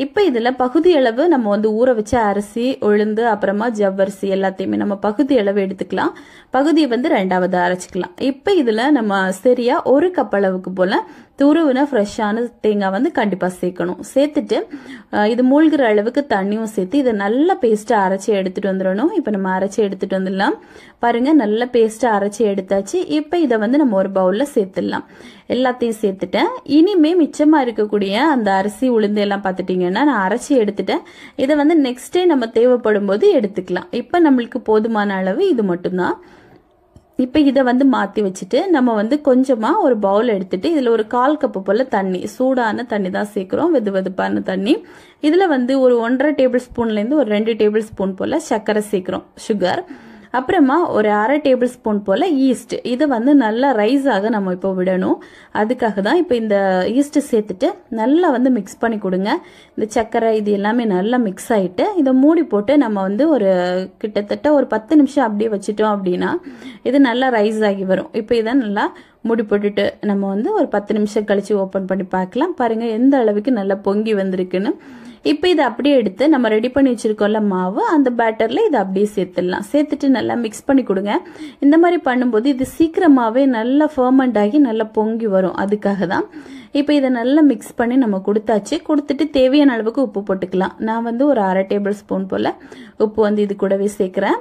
இப்ப இதுல பகுதி அளவு நம்ம வந்து ஊற வச்ச அரிசி, உளுந்து, அப்புறமா ஜவ்வரிசி எல்லாத்தையுமே நம்ம பகுதி அளவு எடுத்துக்கலாம். பகுதியை வந்து 2வது அரைச்சிக்கலாம். இப்ப இதுல நம்ம சரியா 1 கப் அளவுக்கு போல துருவின ஃப்ரெஷ்ஷான தேங்காய் வந்து கண்டிப்பா சேர்க்கணும். சேர்த்துட்டு இது மூழ்கிற அளவுக்கு தண்ணியும் சேர்த்து இதை நல்லா பேஸ்டா அரைச்சி எடுத்துட்டு வந்துடணும். இப்ப நம்ம அரைச்சி எடுத்துட்டு வந்துடலாம். பாருங்க நல்ல பேஸ்டா அரைச்சி எடுத்தாச்சு. இப்ப இதை வந்து நம்ம ஒரு பவுல்ல சேர்த்துடலாம். எல்லாத்தையும் சேர்த்துட்டேன். இனிமே மிச்சமா இருக்கக்கூடிய அந்த அரிசி, உளுந்து எல்லாம் பார்த்துட்டீங்கன்னா நான் அரைச்சி எடுத்துட்டேன். இதை வந்து நெக்ஸ்ட் டே நம்ம தேவைப்படும் போது எடுத்துக்கலாம். இப்ப நம்மளுக்கு போதுமான அளவு இது மட்டும்தான். இப்ப இதை வந்து மாத்தி வச்சுட்டு நம்ம வந்து கொஞ்சமா ஒரு பவுல் எடுத்துட்டு இதுல ஒரு 1/4 கப்பு போல தண்ணி, சூடான தண்ணி தான் சேர்க்கிறோம், வெது வெதுப்பான தண்ணி. இதுல வந்து ஒரு 1.5 டேபிள் ஸ்பூன்ல இருந்து ஒரு 2 டேபிள் ஸ்பூன் போல சர்க்கரை சேர்க்கிறோம், சுகர். அப்புறமா ஒரு 1/2 டேபிள் ஸ்பூன் போல ஈஸ்ட். இதை வந்து நல்லா ரைஸ் ஆக நம்ம இப்போ விடணும். அதுக்காக தான் இப்போ இந்த ஈஸ்ட் சேர்த்துட்டு நல்லா வந்து மிக்ஸ் பண்ணி கொடுங்க. இந்த சர்க்கரை இது எல்லாமே நல்லா மிக்ஸ் ஆயிட்டு இதை மூடி போட்டு நம்ம வந்து ஒரு கிட்டத்தட்ட ஒரு 10 நிமிஷம் அப்படியே வச்சுட்டோம் அப்படின்னா இது நல்லா ரைஸ் ஆகி வரும். இப்போ இதை நல்லா மூடி போட்டுட்டு நம்ம வந்து ஒரு 10 நிமிஷம் கழிச்சு ஓப்பன் பண்ணி பார்க்கலாம். பாருங்க எந்த அளவுக்கு நல்லா பொங்கி வந்திருக்குன்னு. இப்போ இதை அப்படியே எடுத்து நம்ம ரெடி பண்ணி வச்சிருக்கோம்ல மாவு, அந்த பேட்டர்ல இதை அப்படியே சேர்த்துடலாம். சேர்த்துட்டு நல்லா மிக்ஸ் பண்ணி கொடுங்க. இந்த மாதிரி பண்ணும்போது இது சீக்கிரமாவே நல்லா ஃபர்மெண்ட் ஆகி நல்லா பொங்கி வரும். அதுக்காக தான். இப்போ இதை நல்லா மிக்ஸ் பண்ணி நம்ம கொடுத்தாச்சு. கொடுத்துட்டு தேவையான அளவுக்கு உப்பு போட்டுக்கலாம். நான் வந்து ஒரு 1/2 டேபிள் ஸ்பூன் போல உப்பு வந்து இது கூடவே சேர்க்கிறேன்.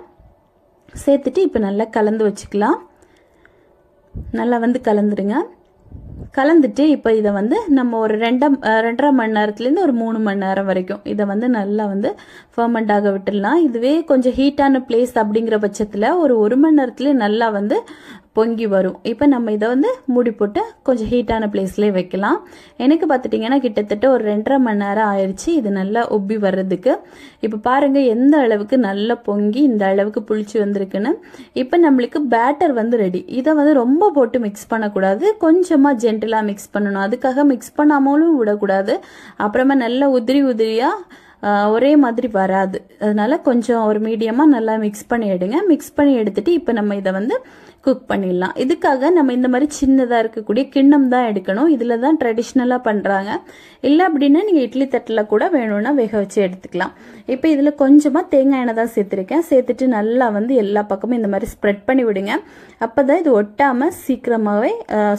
சேர்த்துட்டு இப்போ நல்லா கலந்து வச்சுக்கலாம். நல்லா வந்து கலந்துருங்க. கலந்துட்டு இப்போ இதை வந்து நம்ம ஒரு 2.5 மணி நேரத்துலேருந்து ஒரு 3 மணி நேரம் வரைக்கும் இதை வந்து நல்லா வந்து ஃபர்மெண்ட் ஆக விட்டுடலாம். இதுவே கொஞ்சம் ஹீட்டான பிளேஸ் அப்படிங்கிற பட்சத்தில் ஒரு 1 மணி நேரத்துலேயே நல்லா வந்து பொங்கி வரும். இப்போ நம்ம இதை வந்து மூடி போட்டு கொஞ்சம் ஹீட்டான பிளேஸ்லேயே வைக்கலாம். எனக்கு பார்த்துட்டிங்கன்னா கிட்டத்தட்ட ஒரு 2.5 மணி நேரம் ஆயிடுச்சு இது நல்லா உப்பி வர்றதுக்கு. இப்போ பாருங்க எந்த அளவுக்கு நல்லா பொங்கி இந்த அளவுக்கு புளிச்சு வந்திருக்குன்னு. இப்போ நம்மளுக்கு பேட்டர் வந்து ரெடி. இதை வந்து ரொம்ப போட்டு மிக்ஸ் பண்ணக்கூடாது, கொஞ்சமாக ஜென்டலாக மிக்ஸ் பண்ணணும். அதுக்காக மிக்ஸ் பண்ணாமலும் விடக்கூடாது. அப்புறமா நல்லா உதிரி உதிரியாக ஒரே மாதிரி வராது. அதனால கொஞ்சம் ஒரு மீடியமா நல்லா மிக்ஸ் பண்ணி எடுங்க. மிக்ஸ் பண்ணி எடுத்துட்டு இப்போ நம்ம இதை வந்து குக் பண்ணிடலாம். இதுக்காக நம்ம இந்த மாதிரி சின்னதா இருக்கக்கூடிய கிண்ணம் தான் எடுக்கணும். இதுல தான் ட்ரெடிஷ்னலா பண்றாங்க. இல்லை அப்படின்னா நீங்க இட்லி தட்டில் கூட வேணும்னா வேக வச்சு எடுத்துக்கலாம். இப்போ இதுல கொஞ்சமா தேங்காய் எண்ணெய் தான் சேர்த்திருக்கேன். சேர்த்துட்டு நல்லா வந்து எல்லா பக்கமும் இந்த மாதிரி ஸ்ப்ரெட் பண்ணி விடுங்க. அப்பதான் இது ஒட்டாம சீக்கிரமாவே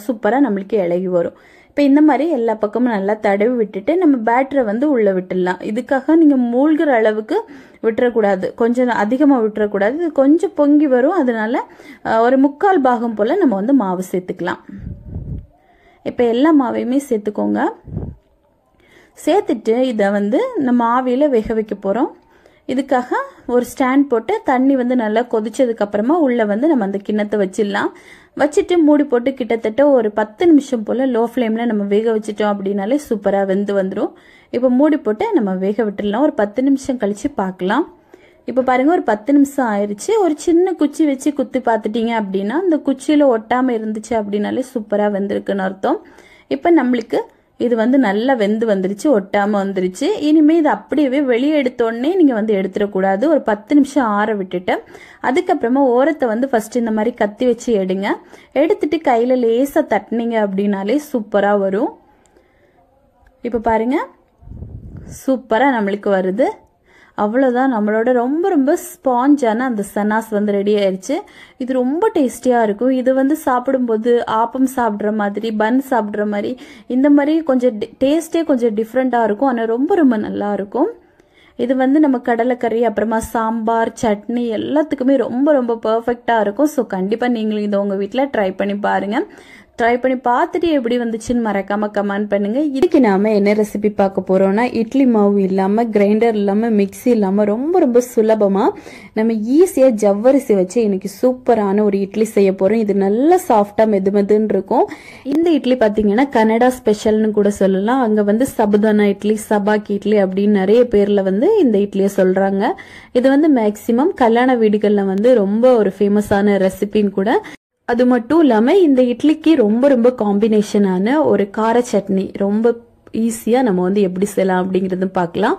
சூப்பரா நம்மளுக்கு இலகி வரும். இப்போ இந்த மாதிரி எல்லா பக்கமும் நல்லா தடவி விட்டுட்டு நம்ம பேட்டரை வந்து உள்ள விட்டுடலாம். இதுக்காக நீங்க மூழ்கிற அளவுக்கு விட்டுறக்கூடாது, கொஞ்சம் அதிகமா விட்டுறக்கூடாது. இது கொஞ்சம் பொங்கி வரும். அதனால ஒரு 3/4 பாகம் போல நம்ம வந்து மாவு சேர்த்துக்கலாம். இப்போ எல்லா மாவையுமே சேர்த்துக்கோங்க. சேர்த்துட்டு இதை வந்து நம்ம ஆவியில வேக வைக்க போறோம். இதுக்காக ஒரு ஸ்டாண்ட் போட்டு தண்ணி வந்து நல்லா கொதிச்சதுக்கு அப்புறமா உள்ள வந்து நம்ம அந்த கிண்ணத்தை வச்சிடலாம். வச்சுட்டு மூடி போட்டு கிட்டத்தட்ட ஒரு 10 நிமிஷம் போல லோ ஃப்ளேம்ல நம்ம வேக வச்சிட்டோம் அப்படின்னாலே சூப்பரா வெந்து வந்துடும். இப்போ மூடி போட்டு நம்ம வேக விட்டுடலாம். ஒரு 10 நிமிஷம் கழிச்சு பார்க்கலாம். இப்போ பாருங்க ஒரு 10 நிமிஷம் ஆயிருச்சு. ஒரு சின்ன குச்சி வச்சு குத்தி பார்த்துட்டீங்க அப்படின்னா அந்த குச்சியில ஒட்டாம இருந்துச்சு அப்படின்னாலே சூப்பரா வெந்திருக்குன்னு அர்த்தம். இப்போ நம்மளுக்கு இது வந்து நல்லா வெந்து வந்துருச்சு, ஒட்டாம வந்துருச்சு. இனிமே இது அப்படியே வெளியே எடுத்தோடனே நீங்க வந்து எடுத்துடக்கூடாது. ஒரு 10 நிமிஷம் ஆற விட்டுட்டு அதுக்கப்புறமா ஓரத்தை வந்து ஃபர்ஸ்ட் இந்த மாதிரி கத்தி வச்சு எடுங்க. எடுத்துட்டு கையில லேசா தட்டினீங்க அப்படின்னாலே சூப்பரா வரும். இப்ப பாருங்க சூப்பரா நம்மளுக்கு வருது. அவ்வளவுதான், நம்மளோட ரொம்ப ரொம்ப ஸ்பாஞ்சான அந்த சன்னாஸ் வந்து ரெடி ஆயிடுச்சு. இது ரொம்ப டேஸ்டியா இருக்கும். இது வந்து சாப்பிடும்போது ஆப்பம் சாப்பிட்ற மாதிரி, பன் சாப்பிட்ற மாதிரி, இந்த மாதிரி கொஞ்சம் டேஸ்டே கொஞ்சம் டிஃப்ரெண்டா இருக்கும். ஆனால் ரொம்ப ரொம்ப நல்லா இருக்கும். இது வந்து நம்ம கடலைக்கறி அப்புறமா சாம்பார் சட்னி எல்லாத்துக்குமே ரொம்ப ரொம்ப பெர்ஃபெக்டா இருக்கும். ஸோ கண்டிப்பா நீங்களும் இதை உங்க வீட்டில் ட்ரை பண்ணி பாருங்க. ட்ரை பண்ணி பார்த்துட்டு எப்படி வந்துச்சுன்னு மறக்காம கமெண்ட் பண்ணுங்க. இதுக்கு நாம என்ன ரெசிபி பார்க்க போறோம்னா இட்லி மாவு இல்லாம கிரைண்டர் இல்லாம மிக்சி இல்லாம ரொம்ப ரொம்ப சுலபமா நம்ம ஈஸியா ஜவ்வரிசி வச்சு இன்னைக்கு சூப்பரான ஒரு இட்லி செய்ய போறோம். இது நல்ல சாஃப்டா மெதுமெதுன்னு இருக்கும். இந்த இட்லி பாத்தீங்கன்னா கனடா ஸ்பெஷல்னு கூட சொல்லலாம். அங்க வந்து சபுதானா இட்லி, சபாக்கி இட்லி அப்படின்னு நிறைய பேர்ல வந்து இந்த இட்லியை சொல்றாங்க. இது வந்து மேக்சிமம் கல்யாண வீடுகள்ல வந்து ரொம்ப ஒரு ஃபேமஸான ரெசிபின்னு கூட. அது மட்டும் இல்லாம இந்த இட்லிக்கு ரொம்ப ரொம்ப காம்பினேஷனான ஒரு கார சட்னி ரொம்ப ஈஸியா நம்ம வந்து எப்படி செய்யலாம் அப்படிங்கறது பார்க்கலாம்.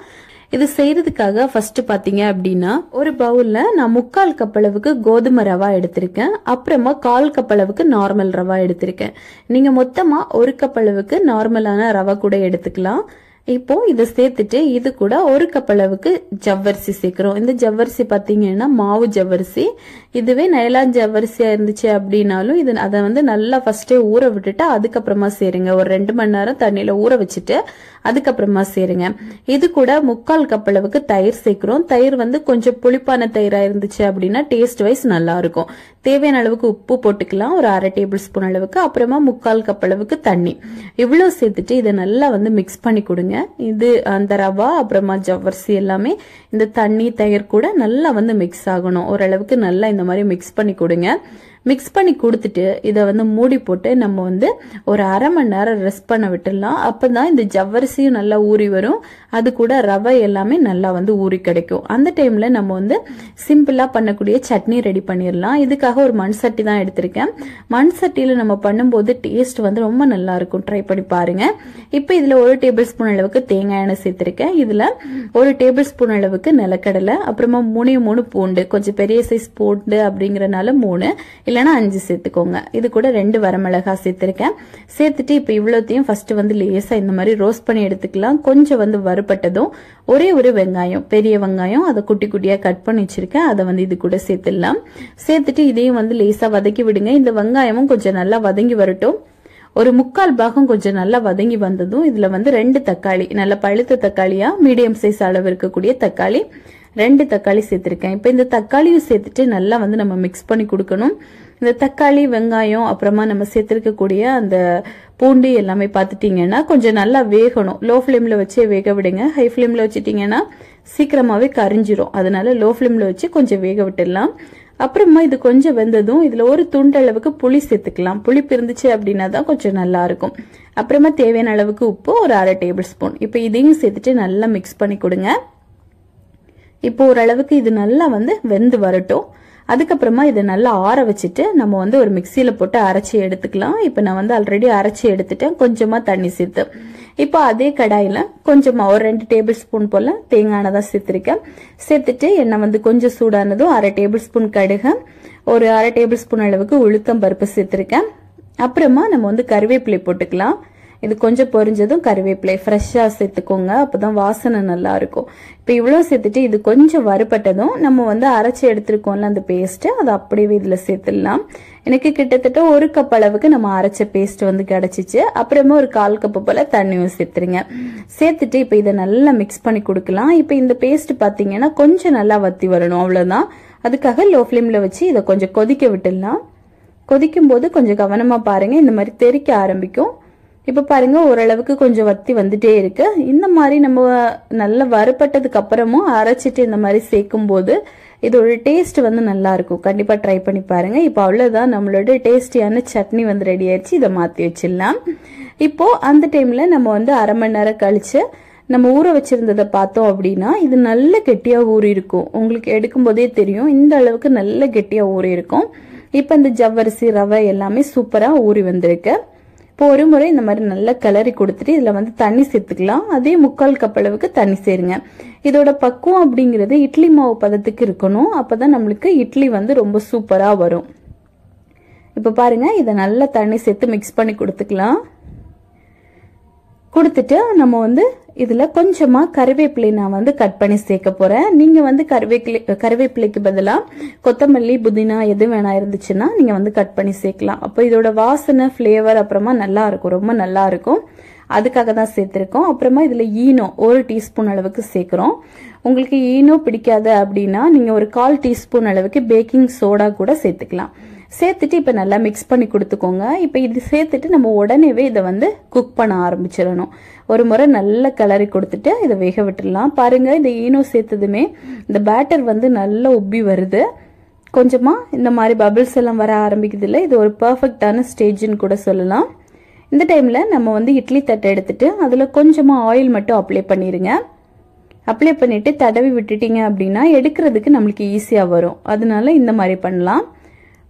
இது செய்யறதுக்காக ஃபர்ஸ்ட் பாத்தீங்க அப்படின்னா ஒரு பவுல்ல நான் 3/4 கப் அளவுக்கு கோதுமை ரவா எடுத்திருக்கேன். அப்புறமா 1/4 கப் அளவுக்கு நார்மல் ரவா எடுத்திருக்கேன். நீங்க மொத்தமா 1 கப் அளவுக்கு நார்மலான ரவா கூட எடுத்துக்கலாம். இப்போ இதை சேர்த்துட்டு இது கூட 1 கப் அளவுக்கு ஜவ்வரிசி சேர்க்கிறோம். இந்த ஜவ்வரிசி பாத்தீங்கன்னா மாவு ஜவ்வரிசி. இதுவே நைலான் ஜவ்வரிசியா இருந்துச்சு அப்படின்னாலும் இது அதை வந்து நல்லா ஃபர்ஸ்டே ஊற விட்டுட்டு அதுக்கப்புறமா சேருங்க. ஒரு 2 மணி நேரம் தண்ணியில ஊற வச்சுட்டு அதுக்கப்புறமா சேருங்க. இது கூட 3/4 கப் அளவுக்கு தயிர் சேர்க்கிறோம். தயிர் வந்து கொஞ்சம் புளிப்பான தயிரா இருந்துச்சு அப்படின்னா டேஸ்ட் வைஸ் நல்லா இருக்கும். தேவையான அளவுக்கு உப்பு போட்டுக்கலாம், ஒரு 1/2 டேபிள் ஸ்பூன் அளவுக்கு. அப்புறமா 3/4 கப் அளவுக்கு தண்ணி. இவ்வளவு சேர்த்துட்டு இதை நல்லா வந்து மிக்ஸ் பண்ணி கொடுங்க. இது அந்த ரவா அப்புறமா ஜவ்வரிசி எல்லாமே இந்த தண்ணி தயிர் கூட நல்லா வந்து மிக்ஸ் ஆகணும். ஓரளவுக்கு நல்லா இந்த மாதிரி மிக்ஸ் பண்ணி கொடுங்க. மிக்ஸ் பண்ணி கொடுத்துட்டு இதை வந்து மூடி போட்டு நம்ம வந்து ஒரு 1/2 மணி நேரம் ரெஸ்ட் பண்ண விட்டுடலாம். அப்பதான் இந்த ஜவ்வரிசியும் நல்லா ஊறி வரும். அது கூட ரவை எல்லாமே நல்லா வந்து ஊறி கிடைக்கும். அந்த டைம்ல நம்ம வந்து சிம்பிளா பண்ணக்கூடிய சட்னி ரெடி பண்ணிடலாம். இதுக்காக ஒரு மண் சட்டி தான் எடுத்திருக்கேன். மண் சட்டியில நம்ம பண்ணும்போது டேஸ்ட் வந்து ரொம்ப நல்லா இருக்கும். ட்ரை பண்ணி பாருங்க. இப்ப இதுல 1 டேபிள் ஸ்பூன் அளவுக்கு தேங்காய் எண்ணெய் சேர்த்திருக்கேன். இதுல 1 டேபிள் ஸ்பூன் அளவுக்கு நிலக்கடலை, அப்புறமா 3 பூண்டு, கொஞ்சம் பெரிய சைஸ் பூண்டு அப்படிங்கறனால 3 இல்லைன்னா 5 சேர்த்துக்கோங்க. இது கூட 2 வரமிளகாய் சேர்த்திருக்கேன். சேர்த்துட்டு இப்ப இவ்வளோத்தையும் ஃபர்ஸ்ட் வந்து லேசா இந்த மாதிரி ரோஸ்ட் பண்ணி எடுத்துக்கலாம். கொஞ்சம் வந்து வறுபட்டதும் ஒரே ஒரு வெங்காயம், பெரிய வெங்காயம், அதை குட்டி குட்டியா கட் பண்ணி வச்சிருக்கேன். அதை வந்து இது கூட சேர்த்துடலாம். சேர்த்துட்டு இதையும் வந்து லேசா வதக்கி விடுங்க. இந்த வெங்காயமும் கொஞ்சம் நல்லா வதங்கி வரட்டும். ஒரு 3/4 பாகம் கொஞ்சம் நல்லா வதங்கி வந்ததும் இதுல வந்து 2 தக்காளி, நல்ல பழுத்த தக்காளியா மீடியம் சைஸ் அளவு இருக்கக்கூடிய தக்காளி 2 தக்காளி சேர்த்திருக்கேன். இப்ப இந்த தக்காளியும் சேர்த்துட்டு நல்லா வந்து நம்ம மிக்ஸ் பண்ணி கொடுக்கணும். இந்த தக்காளி வெங்காயம் அப்புறமா நம்ம சேர்த்திருக்கக்கூடிய அந்த பூண்டு எல்லாமே பார்த்துட்டீங்கன்னா கொஞ்சம் நல்லா வேகணும். லோ ஃப்ளேம்ல வச்சே வேக விடுங்க. ஹை ஃப்ளேம்ல வச்சுட்டீங்கன்னா சீக்கிரமாவே கரிஞ்சிரும். அதனால லோ ஃப்ளேம்ல வச்சு கொஞ்சம் வேக விட்டுடலாம். அப்புறமா இது கொஞ்சம் வெந்ததும் இதுல ஒரு துண்டு அளவுக்கு புளி சேர்த்துக்கலாம். புளிப்பு இருந்துச்சு அப்படின்னா தான் கொஞ்சம் நல்லா இருக்கும். அப்புறமா தேவையான அளவுக்கு உப்பு, ஒரு 1/2 டேபிள் ஸ்பூன். இப்ப இதையும் சேர்த்துட்டு நல்லா மிக்ஸ் பண்ணி கொடுங்க. இப்போ ஓரளவுக்கு இது நல்லா வந்து வெந்து வரட்டும். அதுக்கப்புறமா இதை நல்லா ஆற வச்சுட்டு நம்ம வந்து ஒரு மிக்சியில போட்டு அரைச்சி எடுத்துக்கலாம். இப்ப நான் வந்து ஆல்ரெடி அரைச்சி எடுத்துட்டேன் கொஞ்சமா தண்ணி சேர்த்து. இப்போ அதே கடாயில கொஞ்சமா ஒரு 2 டேபிள் ஸ்பூன் போல தேங்காய் எண்ணெய் தான் சேர்த்திருக்கேன். சேர்த்துட்டு எண்ணெய் வந்து கொஞ்சம் சூடானதும் 1/2 டேபிள் ஸ்பூன் கடுகு, ஒரு 1/2 டேபிள் ஸ்பூன் அளவுக்கு உளுத்தம் பருப்பு சேர்த்திருக்கேன். அப்புறமா நம்ம வந்து கருவேப்பிலை போட்டுக்கலாம். இது கொஞ்சம் பொரிஞ்சதும் கருவேப்பிலை ஃப்ரெஷ்ஷா சேர்த்துக்கோங்க, அப்பதான் வாசனை நல்லா இருக்கும். இப்போ இவ்வளவு சேர்த்துட்டு இது கொஞ்சம் வறுபட்டதும் நம்ம வந்து அரைச்சி எடுத்திருக்கோம்ல அந்த பேஸ்ட், அதை அப்படியே இதுல சேர்த்துடலாம். எனக்கு கிட்டத்தட்ட 1 கப் அளவுக்கு நம்ம அரைச்ச பேஸ்ட் வந்து கிடைச்சிச்சு. அப்புறமா ஒரு 1/4 கப் போல தண்ணியும் சேர்த்துருங்க. சேர்த்துட்டு இப்போ இதை நல்லா மிக்ஸ் பண்ணி கொடுக்கலாம். இப்போ இந்த பேஸ்ட் பாத்தீங்கன்னா கொஞ்சம் நல்லா வத்தி வரணும், அவ்வளவுதான். அதுக்காக லோ ஃப்ளேம்ல வச்சு இதை கொஞ்சம் கொதிக்க விட்டுடலாம். கொதிக்கும் போது கொஞ்சம் கவனமா பாருங்க, இந்த மாதிரி தெறிக்க ஆரம்பிக்கும். இப்ப பாருங்க ஓரளவுக்கு கொஞ்சம் வத்தி வந்துட்டே இருக்கு. இந்த மாதிரி நம்ம நல்லா வறுபட்டதுக்கு அப்புறமும் அரைச்சிட்டு இந்த மாதிரி சேர்க்கும் போது இதோட டேஸ்ட் வந்து நல்லா இருக்கும். கண்டிப்பா ட்ரை பண்ணி பாருங்க. இப்போ அவ்வளவுதான், நம்மளோட டேஸ்டியான சட்னி வந்து ரெடி ஆயிடுச்சு. இதை மாத்தி வச்சிடலாம். இப்போ அந்த டைம்ல நம்ம வந்து 1/2 மணி நேரம் கழிச்சு நம்ம ஊற வச்சிருந்ததை பார்த்தோம் அப்படின்னா இது நல்ல கெட்டியா ஊறி இருக்கும். உங்களுக்கு எடுக்கும் போதே தெரியும், இந்த அளவுக்கு நல்ல கெட்டியா ஊறி இருக்கும். இப்ப இந்த ஜவ்வரிசி ரவை எல்லாமே சூப்பரா ஊறி வந்திருக்கு. இப்போ ஒரு முறை இந்த மாதிரி நல்லா கிளறி கொடுத்துட்டு இதுல வந்து தண்ணி சேர்த்துக்கலாம். அதே 3/4 கப் அளவுக்கு தண்ணி சேருங்க. இதோட பக்குவம் அப்படிங்கிறது இட்லி மாவு பதத்துக்கு இருக்கணும், அப்பதான் நம்மளுக்கு இட்லி வந்து ரொம்ப சூப்பரா வரும். இப்ப பாருங்க, இதை நல்லா தண்ணி சேர்த்து மிக்ஸ் பண்ணி கொடுத்துக்கலாம். கொடுத்துட்டு நம்ம வந்து இதுல கொஞ்சமா கருவேப்பிலை நான் வந்து கட் பண்ணி சேர்க்க போறேன். நீங்க வந்து கருவேப்பிலைக்கு பதிலா கொத்தமல்லி, புதினா எது வேணா இருந்துச்சுன்னா நீங்க வந்து கட் பண்ணி சேர்க்கலாம். அப்போ இதோட வாசனை, ஃபிளேவர் அப்புறமா நல்லா இருக்கும், ரொம்ப நல்லா இருக்கும். அதுக்காக தான் சேர்த்திருக்கோம். அப்புறமா இதுல ஈனோ 1 டீஸ்பூன் அளவுக்கு சேர்க்கிறோம். உங்களுக்கு ஈனோ பிடிக்காது அப்படின்னா நீங்க ஒரு 1/4 டீஸ்பூன் அளவுக்கு பேக்கிங் சோடா கூட சேர்த்துக்கலாம். சேர்த்துட்டு இப்ப நல்லா மிக்ஸ் பண்ணி கொடுத்துக்கோங்க. இப்ப இது சேர்த்துட்டு நம்ம உடனேவே இதை வந்து குக் பண்ண ஆரம்பிச்சிடணும். ஒரு முறை நல்லா கிளறி கொடுத்துட்டு இதை வேக விட்டுடலாம். பாருங்க, இந்த ஈனோ சேர்த்ததுமே இந்த பேட்டர் வந்து நல்லா உப்பி வருது. கொஞ்சமா இந்த மாதிரி பபிள்ஸ் எல்லாம் வர ஆரம்பிக்குது இல்ல, இது ஒரு பெர்ஃபெக்டான ஸ்டேஜ்னு கூட சொல்லலாம். இந்த டைம்ல நம்ம வந்து இட்லி தட்டை எடுத்துட்டு அதுல கொஞ்சமா ஆயில் மட்டும் அப்ளை பண்ணிருங்க. அப்ளை பண்ணிட்டு தடவி விட்டுட்டீங்க அப்படின்னா எடுக்கிறதுக்கு நம்மளுக்கு ஈஸியா வரும். அதனால இந்த மாதிரி பண்ணலாம்.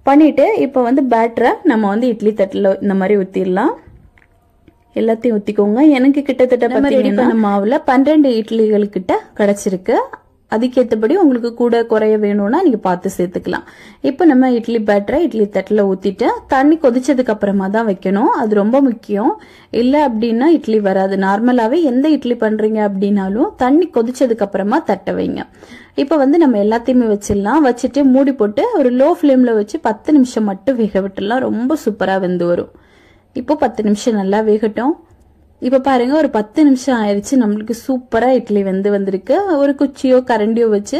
பண்ணிட்டு இப்ப வந்து பேட்டரை நம்ம வந்து இட்லி தட்டுல இந்த மாதிரி ஊத்திடலாம். எல்லாத்தையும் ஊத்திக்கோங்க. எனக்கு கிட்டத்தட்ட பாத்தீங்கன்னா மாவுல 12 இட்லிகள் கிட்ட கிடைச்சிருக்கு. அதுக்கேற்றபடி உங்களுக்கு கூட குறைய வேணும்னா நீங்க பார்த்து சேர்த்துக்கலாம். இப்ப நம்ம இட்லி பேட்டரை இட்லி தட்டுல ஊத்திட்டு தண்ணி கொதிச்சதுக்கு அப்புறமா தான் வைக்கணும், அது ரொம்ப முக்கியம். இல்ல அப்படின்னா இட்லி வராது. நார்மலாவே எந்த இட்லி பண்றீங்க அப்படின்னாலும் தண்ணி கொதிச்சதுக்கு அப்புறமா தட்ட வைங்க. இப்ப வந்து நம்ம எல்லாத்தையுமே வச்சிடலாம். வச்சுட்டு மூடி போட்டு ஒரு லோ ஃப்ளேம்ல வச்சு 10 நிமிஷம் மட்டும் வேக விட்டுலாம். ரொம்ப சூப்பரா வெந்து வரும். இப்போ 10 நிமிஷம் நல்லா வேகட்டும். இப்ப பாருங்க, ஒரு 10 நிமிஷம் ஆயிடுச்சு. நம்மளுக்கு சூப்பரா இட்லி வந்திருக்கு. ஒரு குச்சியோ கரண்டியோ வச்சு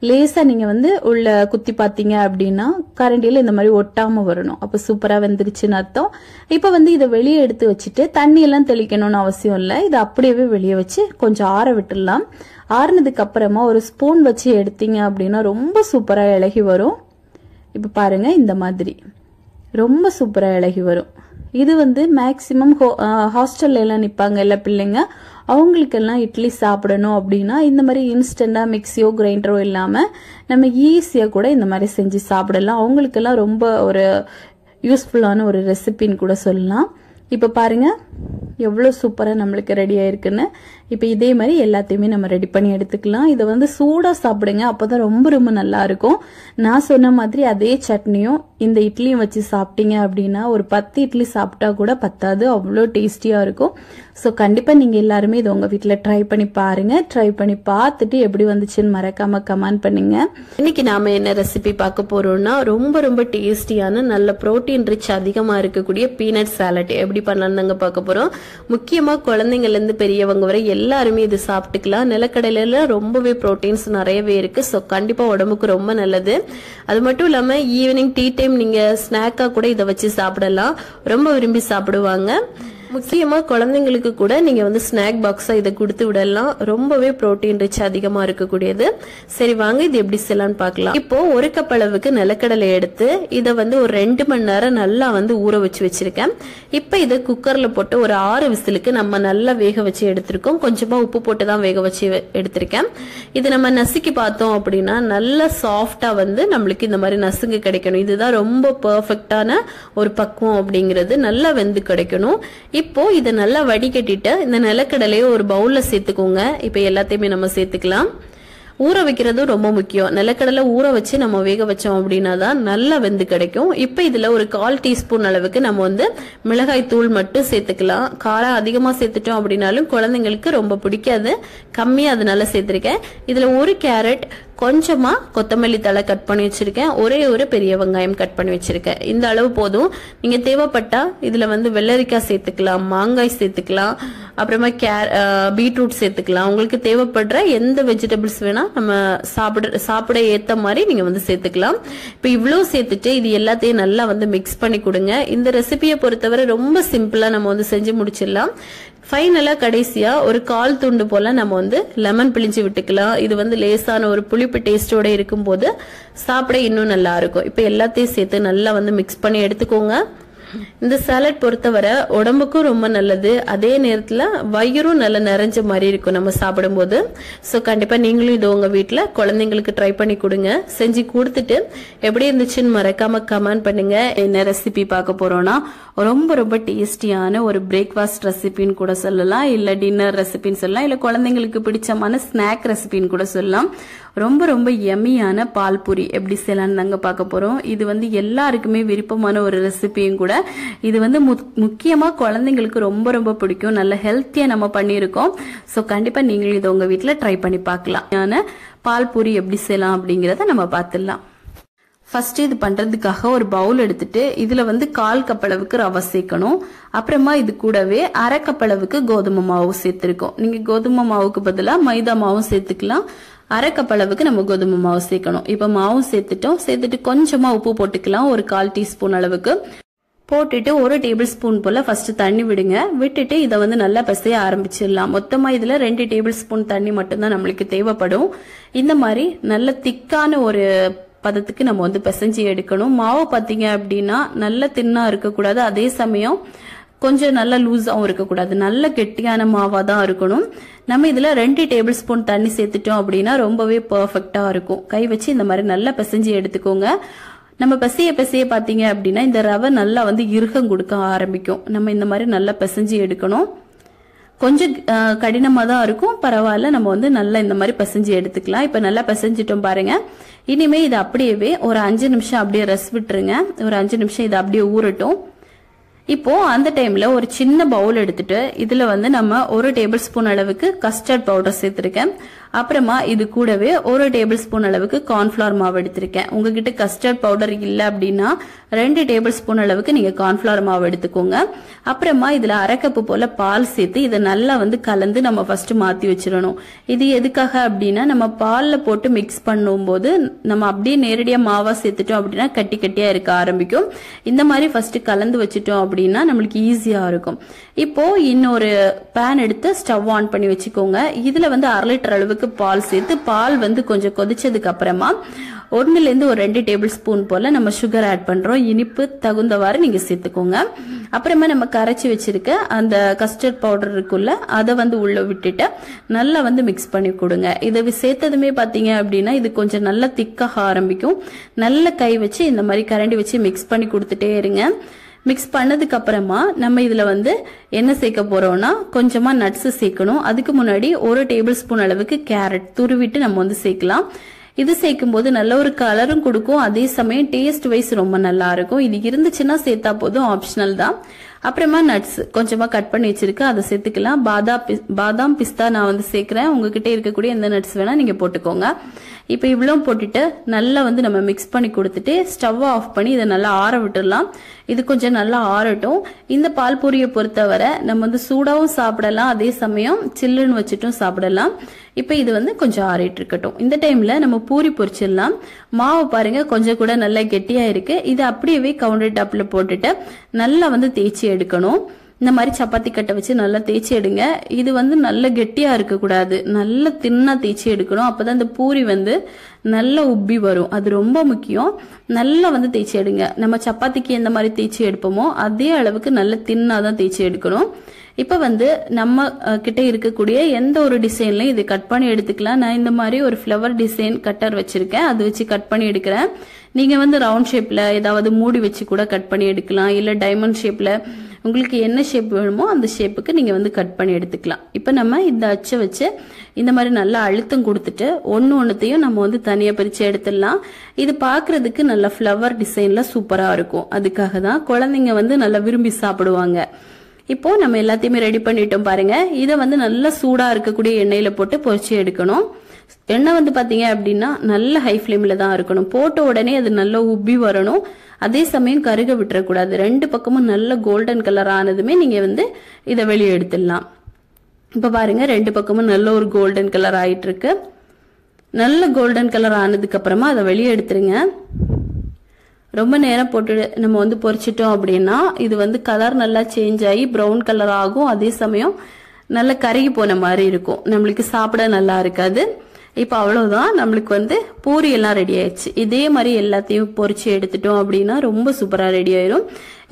லேசா நீங்க வந்து உள்ள குத்தி பாத்தீங்க அப்படின்னா கரண்டியில இந்த மாதிரி ஒட்டாம வரணும். அப்ப சூப்பரா வெந்துருச்சுன்னு அர்த்தம். இப்ப வந்து இதை வெளியே எடுத்து வச்சுட்டு தண்ணி எல்லாம் தெளிக்கணும்னு அவசியம் இல்லை. இதை அப்படியே வெளியே வச்சு கொஞ்சம் ஆற விட்டுடலாம். ஆறுனதுக்கு அப்புறமா ஒரு ஸ்பூன் வச்சு எடுத்தீங்க அப்படின்னா ரொம்ப சூப்பரா இலகி வரும். இப்ப பாருங்க, இந்த மாதிரி ரொம்ப சூப்பரா இலகி வரும். இது வந்து மேக்சிமம் ஹாஸ்டல்ல எல்லாம் நிப்பாங்க இல்ல பிள்ளைங்க, அவங்களுக்கெல்லாம் இட்லி சாப்பிடணும் அப்படின்னா இந்த மாதிரி இன்ஸ்டண்டா மிக்சியோ கிரைண்டரோ இல்லாம நம்ம ஈஸியா கூட இந்த மாதிரி செஞ்சு சாப்பிடலாம். அவங்களுக்கெல்லாம் ரொம்ப ஒரு யூஸ்ஃபுல்லான ஒரு ரெசிபின்னு கூட சொல்லலாம். இப்ப பாருங்க எவ்வளவு சூப்பரா நம்மளுக்கு ரெடி ஆயிருக்குன்னு. இப்ப இதே மாதிரி எல்லாத்தையுமே நம்ம ரெடி பண்ணி எடுத்துக்கலாம். இதை வந்து சூடா சாப்பிடுங்க, அப்பதான் ரொம்ப ரொம்ப நல்லா இருக்கும். நான் சொன்ன மாதிரி அதே சட்னியும் இந்த இட்லியும் வச்சு சாப்பிட்டீங்க அப்படின்னா ஒரு 10 இட்லி சாப்பிட்டா கூட பத்தாது, அவ்வளோ டேஸ்டியா இருக்கும். ஸோ கண்டிப்பா நீங்க எல்லாருமே இதை உங்க வீட்டுல ட்ரை பண்ணி பாருங்க. ட்ரை பண்ணி பார்த்துட்டு எப்படி வந்துச்சுன்னு மறக்காம கமெண்ட் பண்ணுங்க. இன்னைக்கு நாம என்ன ரெசிபி பார்க்க போறோம்னா ரொம்ப ரொம்ப டேஸ்டியான நல்ல புரோட்டீன் ரிச் அதிகமா இருக்கக்கூடிய பீனட் சாலட் எப்படி பண்ணலாம்னு பார்க்க போறோம். முக்கியமா குழந்தைங்கள்ல இருந்து பெரியவங்க வரை எல்லாருமே இது சாப்பிட்டுக்கலாம். நிலக்கடலையில ரொம்பவே புரோட்டீன்ஸ் நிறையவே இருக்கு. ஸோ கண்டிப்பா உடம்புக்கு ரொம்ப நல்லது. அது மட்டும் இல்லாம ஈவினிங் டீ டைம் நீங்க ஸ்நாக்கா கூட இதை வச்சு சாப்பிடலாம், ரொம்ப விரும்பி சாப்பிடுவாங்க. முக்கியமா குழந்தைங்களுக்கு கூட நீங்க வந்து ஸ்நாக் பாக்ஸா இதை கொடுத்து விடலாம். ரொம்பவே புரோட்டீன் ரிச் அதிகமா இருக்கக்கூடியது. சரி வாங்க இது எப்படி செய்யலாம்னு பார்க்கலாம். இப்போ 1 கப் அளவுக்கு நிலக்கடலை எடுத்து இதை வந்து ஒரு 2 மணி நேரம் நல்லா வந்து ஊற வச்சு வச்சிருக்கேன். இப்ப இதை குக்கர்ல போட்டு ஒரு 6 விசிலுக்கு நம்ம நல்லா வேக வச்சு எடுத்திருக்கோம். கொஞ்சமா உப்பு போட்டு தான் வேக வச்சு எடுத்திருக்கேன். இது நம்ம நசுக்கி பார்த்தோம் அப்படின்னா நல்லா சாஃப்டா வந்து நம்மளுக்கு இந்த மாதிரி நசுங்கு கிடைக்கணும். இதுதான் ரொம்ப பெர்ஃபெக்டான ஒரு பக்குவம் அப்படிங்கிறது. நல்லா வெந்து கிடைக்கணும். இப்போ இதை நல்லா வடிகட்டிட்டு இந்த நிலக்கடலையை ஒரு பவுல்ல சேர்த்துக்கோங்க. இப்போ எல்லாத்தையுமே நம்ம சேர்த்துக்கலாம். ஊற வைக்கிறதும் ரொம்ப முக்கியம். நிலக்கடலை ஊற வச்சு நம்ம வேக வச்சோம் அப்படின்னா தான் நல்லா வெந்து கிடைக்கும். இப்போ இதுல ஒரு 1/4 டீஸ்பூன் அளவுக்கு நம்ம வந்து மிளகாய் தூள் மட்டும் சேர்த்துக்கலாம். காரம் அதிகமா சேர்த்துட்டோம் அப்படின்னாலும் குழந்தைங்களுக்கு ரொம்ப பிடிக்காது, கம்மியா அதனால சேர்த்திருக்கேன். இதுல ஒரு கேரட், கொஞ்சமா கொத்தமல்லி தழை கட் பண்ணி வச்சிருக்கேன், ஒரே ஒரு பெரிய வெங்காயம் கட் பண்ணி வச்சிருக்கேன். இந்த அளவு போதும். நீங்க தேவைப்பட்டா இதுல வந்து வெள்ளரிக்காய் சேர்த்துக்கலாம், மாங்காய் சேர்த்துக்கலாம், அப்புறமா பீட்ரூட் சேர்த்துக்கலாம். உங்களுக்கு தேவைப்படுற எந்த வெஜிடபிள்ஸ் வேணா நம்ம சாப்பிட ஏத்த மாதிரி நீங்க வந்து சேர்த்துக்கலாம். இப்ப இவ்வளவு சேர்த்துட்டு இது எல்லாத்தையும் நல்லா வந்து மிக்ஸ் பண்ணி கொடுங்க. இந்த ரெசிபியை பொறுத்தவரை ரொம்ப சிம்பிளா நம்ம வந்து செஞ்சு முடிச்சிடலாம். ஃபைனலா கடைசியா ஒரு 1/4 துண்டு போல நம்ம வந்து லெமன் பிழிஞ்சு விட்டுக்கலாம். இது வந்து லேசான ஒரு புளிப்பு டேஸ்டோட இருக்கும் போது சாப்பிட இன்னும் நல்லா இருக்கும். இப்ப எல்லாத்தையும் சேர்த்து நல்லா வந்து மிக்ஸ் பண்ணி எடுத்துக்கோங்க. இந்த சாலட் பொறுத்தவரை உடம்புக்கும் ரொம்ப நல்லது, அதே நேரத்துல வயிறும் நல்லா நிறைஞ்ச மாதிரி இருக்கும் நம்ம சாப்பிடும்போது. ஸோ கண்டிப்பா நீங்களும் இது உங்க வீட்டுல குழந்தைங்களுக்கு ட்ரை பண்ணி கொடுங்க. செஞ்சு கொடுத்துட்டு எப்படி இருந்துச்சுன்னு மறக்காம கமெண்ட் பண்ணுங்க. என்ன ரெசிபி பார்க்க போறோம்னா ரொம்ப ரொம்ப டேஸ்டியான ஒரு பிரேக்ஃபாஸ்ட் ரெசிபின்னு கூட சொல்லலாம், இல்ல டின்னர் ரெசிபின்னு சொல்லலாம், இல்ல குழந்தைங்களுக்கு பிடிச்சமான ஸ்நாக் ரெசிபின்னு கூட சொல்லலாம். ரொம்ப ரொம்ப எம்மியான பால் பூரி எப்படி செய்யலாம்னு தாங்க பார்க்க போறோம். இது வந்து எல்லாருக்குமே விருப்பமான ஒரு ரெசிபியும் கூட. இது வந்து முக்கியமா குழந்தைங்களுக்கு ரொம்ப ரொம்ப பிடிக்கும். நல்ல ஹெல்த்தியா நம்ம பண்ணியிருக்கோம். ஸோ கண்டிப்பா நீங்களும் இதை உங்க வீட்டுல ட்ரை பண்ணி பார்க்கலாம். பால் பூரி எப்படி செய்யலாம் அப்படிங்கறத நம்ம பார்த்துடலாம். ஃபர்ஸ்ட் இது பண்றதுக்காக ஒரு பவுல் எடுத்துட்டு இதுல வந்து 1/4 கப் அளவுக்கு ரவை சேர்க்கணும். அப்புறமா இது கூடவே 1/2 கப் அளவுக்கு கோதுமை மாவு சேர்த்திருக்கோம். நீங்க கோதுமை மாவுக்கு பதிலா மைதா மாவும் சேர்த்துக்கலாம். 1/2 கப் அளவுக்கு நம்ம கோதுமை மாவு சேர்க்கணும். இப்ப மாவும் சேர்த்துட்டு கொஞ்சமா உப்பு போட்டுக்கலாம், ஒரு 1/4 டீஸ்பூன் அளவுக்கு போட்டுட்டு 1 டேபிள் ஸ்பூன் போல ஃபர்ஸ்ட் தண்ணி விடுங்க. விட்டுட்டு இதை வந்து நல்லா பிசைய ஆரம்பிச்சிடலாம். மொத்தமா இதுல 2 டேபிள் ஸ்பூன் தண்ணி மட்டும்தான் நம்மளுக்கு தேவைப்படும். இந்த மாதிரி நல்ல திக்கான ஒரு பதத்துக்கு நம்ம வந்து பிசைஞ்சு எடுக்கணும். மாவு பாத்தீங்க அப்படின்னா நல்ல தின்னா இருக்கக்கூடாது, அதே சமயம் கொஞ்சம் நல்லா லூஸாவும் இருக்கக்கூடாது, நல்ல கெட்டியான மாவா தான் இருக்கணும். நம்ம இதுல 2 டேபிள் ஸ்பூன் தண்ணி சேர்த்துட்டோம் அப்படின்னா ரொம்பவே பெர்ஃபெக்டா இருக்கும். கை வச்சு இந்த மாதிரி நல்லா பிசைஞ்சு எடுத்துக்கோங்க. நம்ம பிசைய பாத்தீங்க அப்படின்னா இந்த ரவை நல்லா வந்து இறுகம் கொடுக்க ஆரம்பிக்கும். நம்ம இந்த மாதிரி நல்லா பிசைஞ்சு எடுக்கணும். கொஞ்சம் கடினமா தான் இருக்கும், பரவாயில்ல, நம்ம வந்து நல்லா இந்த மாதிரி பிசைஞ்சு எடுத்துக்கலாம். இப்ப நல்லா பிசைஞ்சிட்டோம் பாருங்க. இனிமே இது அப்படியே ஒரு 5 நிமிஷம் அப்படியே ரெஸ்ட் விட்டுருங்க. ஒரு 5 நிமிஷம் இது அப்படியே ஊறட்டும். இப்போ அந்த டைம்ல ஒரு சின்ன பவுல் எடுத்துட்டு இதுல வந்து நம்ம 1 டேபிள் ஸ்பூன் அளவுக்கு கஸ்டர்ட் பவுடர் சேர்த்திருக்கேன். அப்புறமா இது கூடவே 1 டேபிள் ஸ்பூன் அளவுக்கு கார்ன்ஃபிளவர் மாவு எடுத்திருக்கேன். உங்ககிட்ட கஸ்டர்ட் பவுடர் இல்ல அப்படின்னா 2 டேபிள் ஸ்பூன் அளவுக்கு நீங்க கார்ன்ஃபிளவர் மாவு எடுத்துக்கோங்க. அப்புறமா இதுல 1/2 கப் போல பால் சேர்த்து இதை நல்லா வந்து கலந்து நம்ம ஃபர்ஸ்ட் மாத்தி வச்சிடணும். இது எதுக்காக அப்படின்னா நம்ம பால்ல போட்டு மிக்ஸ் பண்ணும்போது நம்ம அப்படியே நேரடியா மாவா சேர்த்துட்டோம் அப்படின்னா கட்டி கட்டியா இருக்க ஆரம்பிக்கும். இந்த மாதிரி ஃபர்ஸ்ட் கலந்து வச்சுட்டோம் அப்படின்னா நம்மளுக்கு ஈஸியா இருக்கும். இப்போ இன்னொரு பேன் எடுத்து ஸ்டவ் ஆன் பண்ணி வச்சுக்கோங்க. இதுல வந்து 1/2 லிட்டர் அளவுக்கு பால் சேர்த்து பால் வந்து கொஞ்சம் கொதிச்சதுக்கு அப்புறமா 1ல இருந்து ஒரு 2 டேபிள் ஸ்பூன் போல நம்ம சுகர் ஆட் பண்றோம். இனிப்பு தகுந்தவாறு நீங்க சேர்த்துக்கோங்க. அப்புறமா நம்ம கரைச்சி வச்சிருக்க அந்த கஸ்டர்ட் பவுடர் இருக்குல்ல, அதை வந்து உள்ள விட்டுட்டு நல்லா வந்து மிக்ஸ் பண்ணி கொடுங்க. இதை சேர்த்ததுமே பாத்தீங்க அப்படின்னா இது கொஞ்சம் நல்லா திக்காக ஆரம்பிக்கும். நல்ல கை வச்சு இந்த மாதிரி கரண்டி வச்சு மிக்ஸ் பண்ணி கொடுத்துட்டே இருங்க. மிக்ஸ் பண்ணதுக்கு அப்புறமா நம்ம இதுல வந்து என்ன சேர்க்க போறோம்னா கொஞ்சமா நட்ஸ் சேர்க்கணும். அதுக்கு முன்னாடி 1 டேபிள் ஸ்பூன் அளவுக்கு கேரட் துருவிட்டு நம்ம வந்து சேர்க்கலாம். இது சேர்க்கும் போது நல்ல ஒரு கலரும் கொடுக்கும், அதே சமயம் டேஸ்ட் வைஸ் ரொம்ப நல்லா இருக்கும். இது இருந்துச்சுன்னா சேர்த்தா போதும், ஆப்ஷனல் தான். அப்புறமா நட்ஸ் கொஞ்சமா கட் பண்ணி வச்சிருக்கேன், அதை சேர்த்துக்கலாம். பாதாம் பிஸ்தா நான் வந்து சேர்க்கிறேன். உங்ககிட்ட இருக்கக்கூடிய எந்த நட்ஸ் வேணா நீங்க போட்டுக்கோங்க. இப்ப இவ்வளவு போட்டுட்டு நல்லா வந்து நம்ம மிக்ஸ் பண்ணி கொடுத்துட்டு ஸ்டவ் ஆஃப் பண்ணி இதை நல்லா ஆற விட்டுடலாம். இது கொஞ்சம் நல்லா ஆறட்டும். இந்த பால் பூரியை பொறுத்தவரை நம்ம வந்து சூடாவும் சாப்பிடலாம், அதே சமயம் சில்லுன்னு வச்சுட்டும் சாப்பிடலாம். இப்ப இது வந்து கொஞ்சம் ஆறிட்டு இருக்கட்டும். இந்த டைம்ல நம்ம பூரி பொரிச்சிடலாம். மாவு பாருங்க கொஞ்சம் கூட நல்லா கெட்டியா இருக்கு. இது அப்படியே கவுண்டர் டாப்ல போட்டுட்டு நல்லா வந்து தேய்ச்சி எடுக்கணும். இந்த மாதிரி சப்பாத்தி கட்டை வச்சு நல்லா தேய்ச்சி எடுங்க. இது வந்து நல்ல கெட்டியா இருக்க கூடாது, நல்ல தின்னா தேய்ச்சி எடுக்கணும். அப்பதான் இந்த பூரி வந்து நல்ல உப்பி வரும், அது ரொம்ப முக்கியம். நல்லா வந்து தேய்ச்சி எடுங்க. நம்ம சப்பாத்திக்கு எந்த மாதிரி தேய்ச்சி எடுப்போமோ அதே அளவுக்கு நல்ல தின்னாதான் தேய்ச்சி எடுக்கணும். இப்ப வந்து நம்ம கிட்ட இருக்கக்கூடிய எந்த ஒரு டிசைன்லயும் இது கட் பண்ணி எடுத்துக்கலாம். நான் இந்த மாதிரி ஒரு ஃபிளவர் டிசைன் கட்டர் வச்சிருக்கேன், அது வச்சு கட் பண்ணி எடுக்கிறேன். நீங்க வந்து ரவுண்ட் ஷேப்ல ஏதாவது மூடி வச்சு கூட கட் பண்ணி எடுக்கலாம், இல்ல டைமண்ட் ஷேப்ல உங்களுக்கு என்ன ஷேப் வேணுமோ அந்த ஷேப்புக்கு நீங்கள் வந்து கட் பண்ணி எடுத்துக்கலாம். இப்போ நம்ம இந்த அச்சை வச்சு இந்த மாதிரி நல்லா அழுத்தம் கொடுத்துட்டு ஒன்றையும் நம்ம வந்து தனியாக பிரித்து எடுத்துடலாம். இது பார்க்கறதுக்கு நல்ல ஃப்ளவர் டிசைனில் சூப்பராக இருக்கும். அதுக்காக தான் குழந்தைங்க வந்து நல்லா விரும்பி சாப்பிடுவாங்க. இப்போ நம்ம எல்லாத்தையுமே ரெடி பண்ணிட்டோம் பாருங்க. இதை வந்து நல்லா சூடா இருக்கக்கூடிய எண்ணெயில போட்டு பொரிச்சு எடுக்கணும். எண்ணெய் வந்து பாத்தீங்க அப்படின்னா நல்ல ஹை ஃப்ளேம்ல தான் இருக்கணும். போட்ட உடனே அது நல்லா உப்பி வரணும். அதே சமயம் கருக விட்டுறக்கூடாது. ரெண்டு பக்கமும் நல்ல கோல்டன் கலர் ஆனதுமே நீங்க வந்து இதை வெளியே எடுத்துடலாம். இப்ப பாருங்க ரெண்டு பக்கமும் நல்ல ஒரு கோல்டன் கலர் ஆயிட்டு இருக்கு. நல்ல கோல்டன் கலர் ஆனதுக்கு அப்புறமா அதை வெளியே எடுத்துருங்க. ரொம்ப நேரம் போட்டு நம்ம வந்து பொரிச்சிட்டோம் அப்படின்னா இது வந்து கலர் நல்லா சேஞ்ச் ஆகி ப்ரௌன் கலர் ஆகும். அதே சமயம் நல்ல கருகி போன மாதிரி இருக்கும். நம்மளுக்கு சாப்பிட நல்லா இருக்காது. இப்போ அவ்வளவுதான், நம்மளுக்கு வந்து பூரி எல்லாம் ரெடி ஆயிடுச்சு. இதே மாதிரி எல்லாத்தையும் பொரிச்சு எடுத்துட்டோம் அப்படின்னா ரொம்ப சூப்பரா ரெடி ஆயிரும்.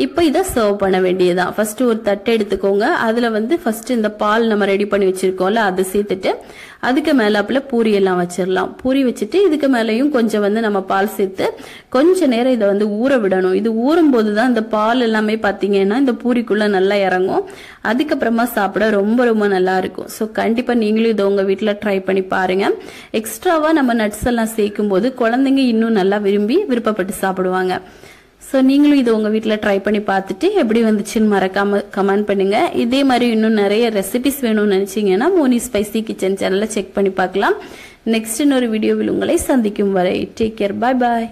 இப்போ இதை சர்வ் பண்ண வேண்டியதான். ஃபர்ஸ்ட் ஒரு தட்டை எடுத்துக்கோங்க. அதுல வந்து ஃபர்ஸ்ட் இந்த பால் நம்ம ரெடி பண்ணி வச்சிருக்கோம்ல அதை சேர்த்துட்டு அதுக்கு மேலாப்புல பூரி எல்லாம் வச்சிடலாம். பூரி வச்சுட்டு இதுக்கு மேலேயும் கொஞ்சம் வந்து நம்ம பால் சேர்த்து கொஞ்ச நேரம் இதை வந்து ஊற விடணும். இது ஊறும் போதுதான் இந்த பால் எல்லாமே பாத்தீங்கன்னா இந்த பூரிக்குள்ள நல்லா இறங்கும். அதுக்கப்புறமா சாப்பிட ரொம்ப ரொம்ப நல்லா இருக்கும். ஸோ கண்டிப்பா நீங்களும் இதை உங்க வீட்டுல ட்ரை பண்ணி பாருங்க. எக்ஸ்ட்ராவா நம்ம நட்ஸ் எல்லாம் சேர்க்கும் போது குழந்தைங்க இன்னும் நல்லா விரும்பி விருப்பப்பட்டு சாப்பிடுவாங்க. ஸோ நீங்களும் இது உங்கள் வீட்டில் ட்ரை பண்ணி பார்த்துட்டு எப்படி வந்துச்சுன்னு மறக்காம கமெண்ட் பண்ணுங்க. இதே மாதிரி இன்னும் நிறைய ரெசிபிஸ் வேணும்னு நினைச்சீங்கன்னா மோனி ஸ்பைசி கிச்சன் சேனலை செக் பண்ணி பார்க்கலாம். நெக்ஸ்ட் இன்னொரு வீடியோவில் உங்களை சந்திக்கும் வரை டேக் கேர். பாய் பாய்.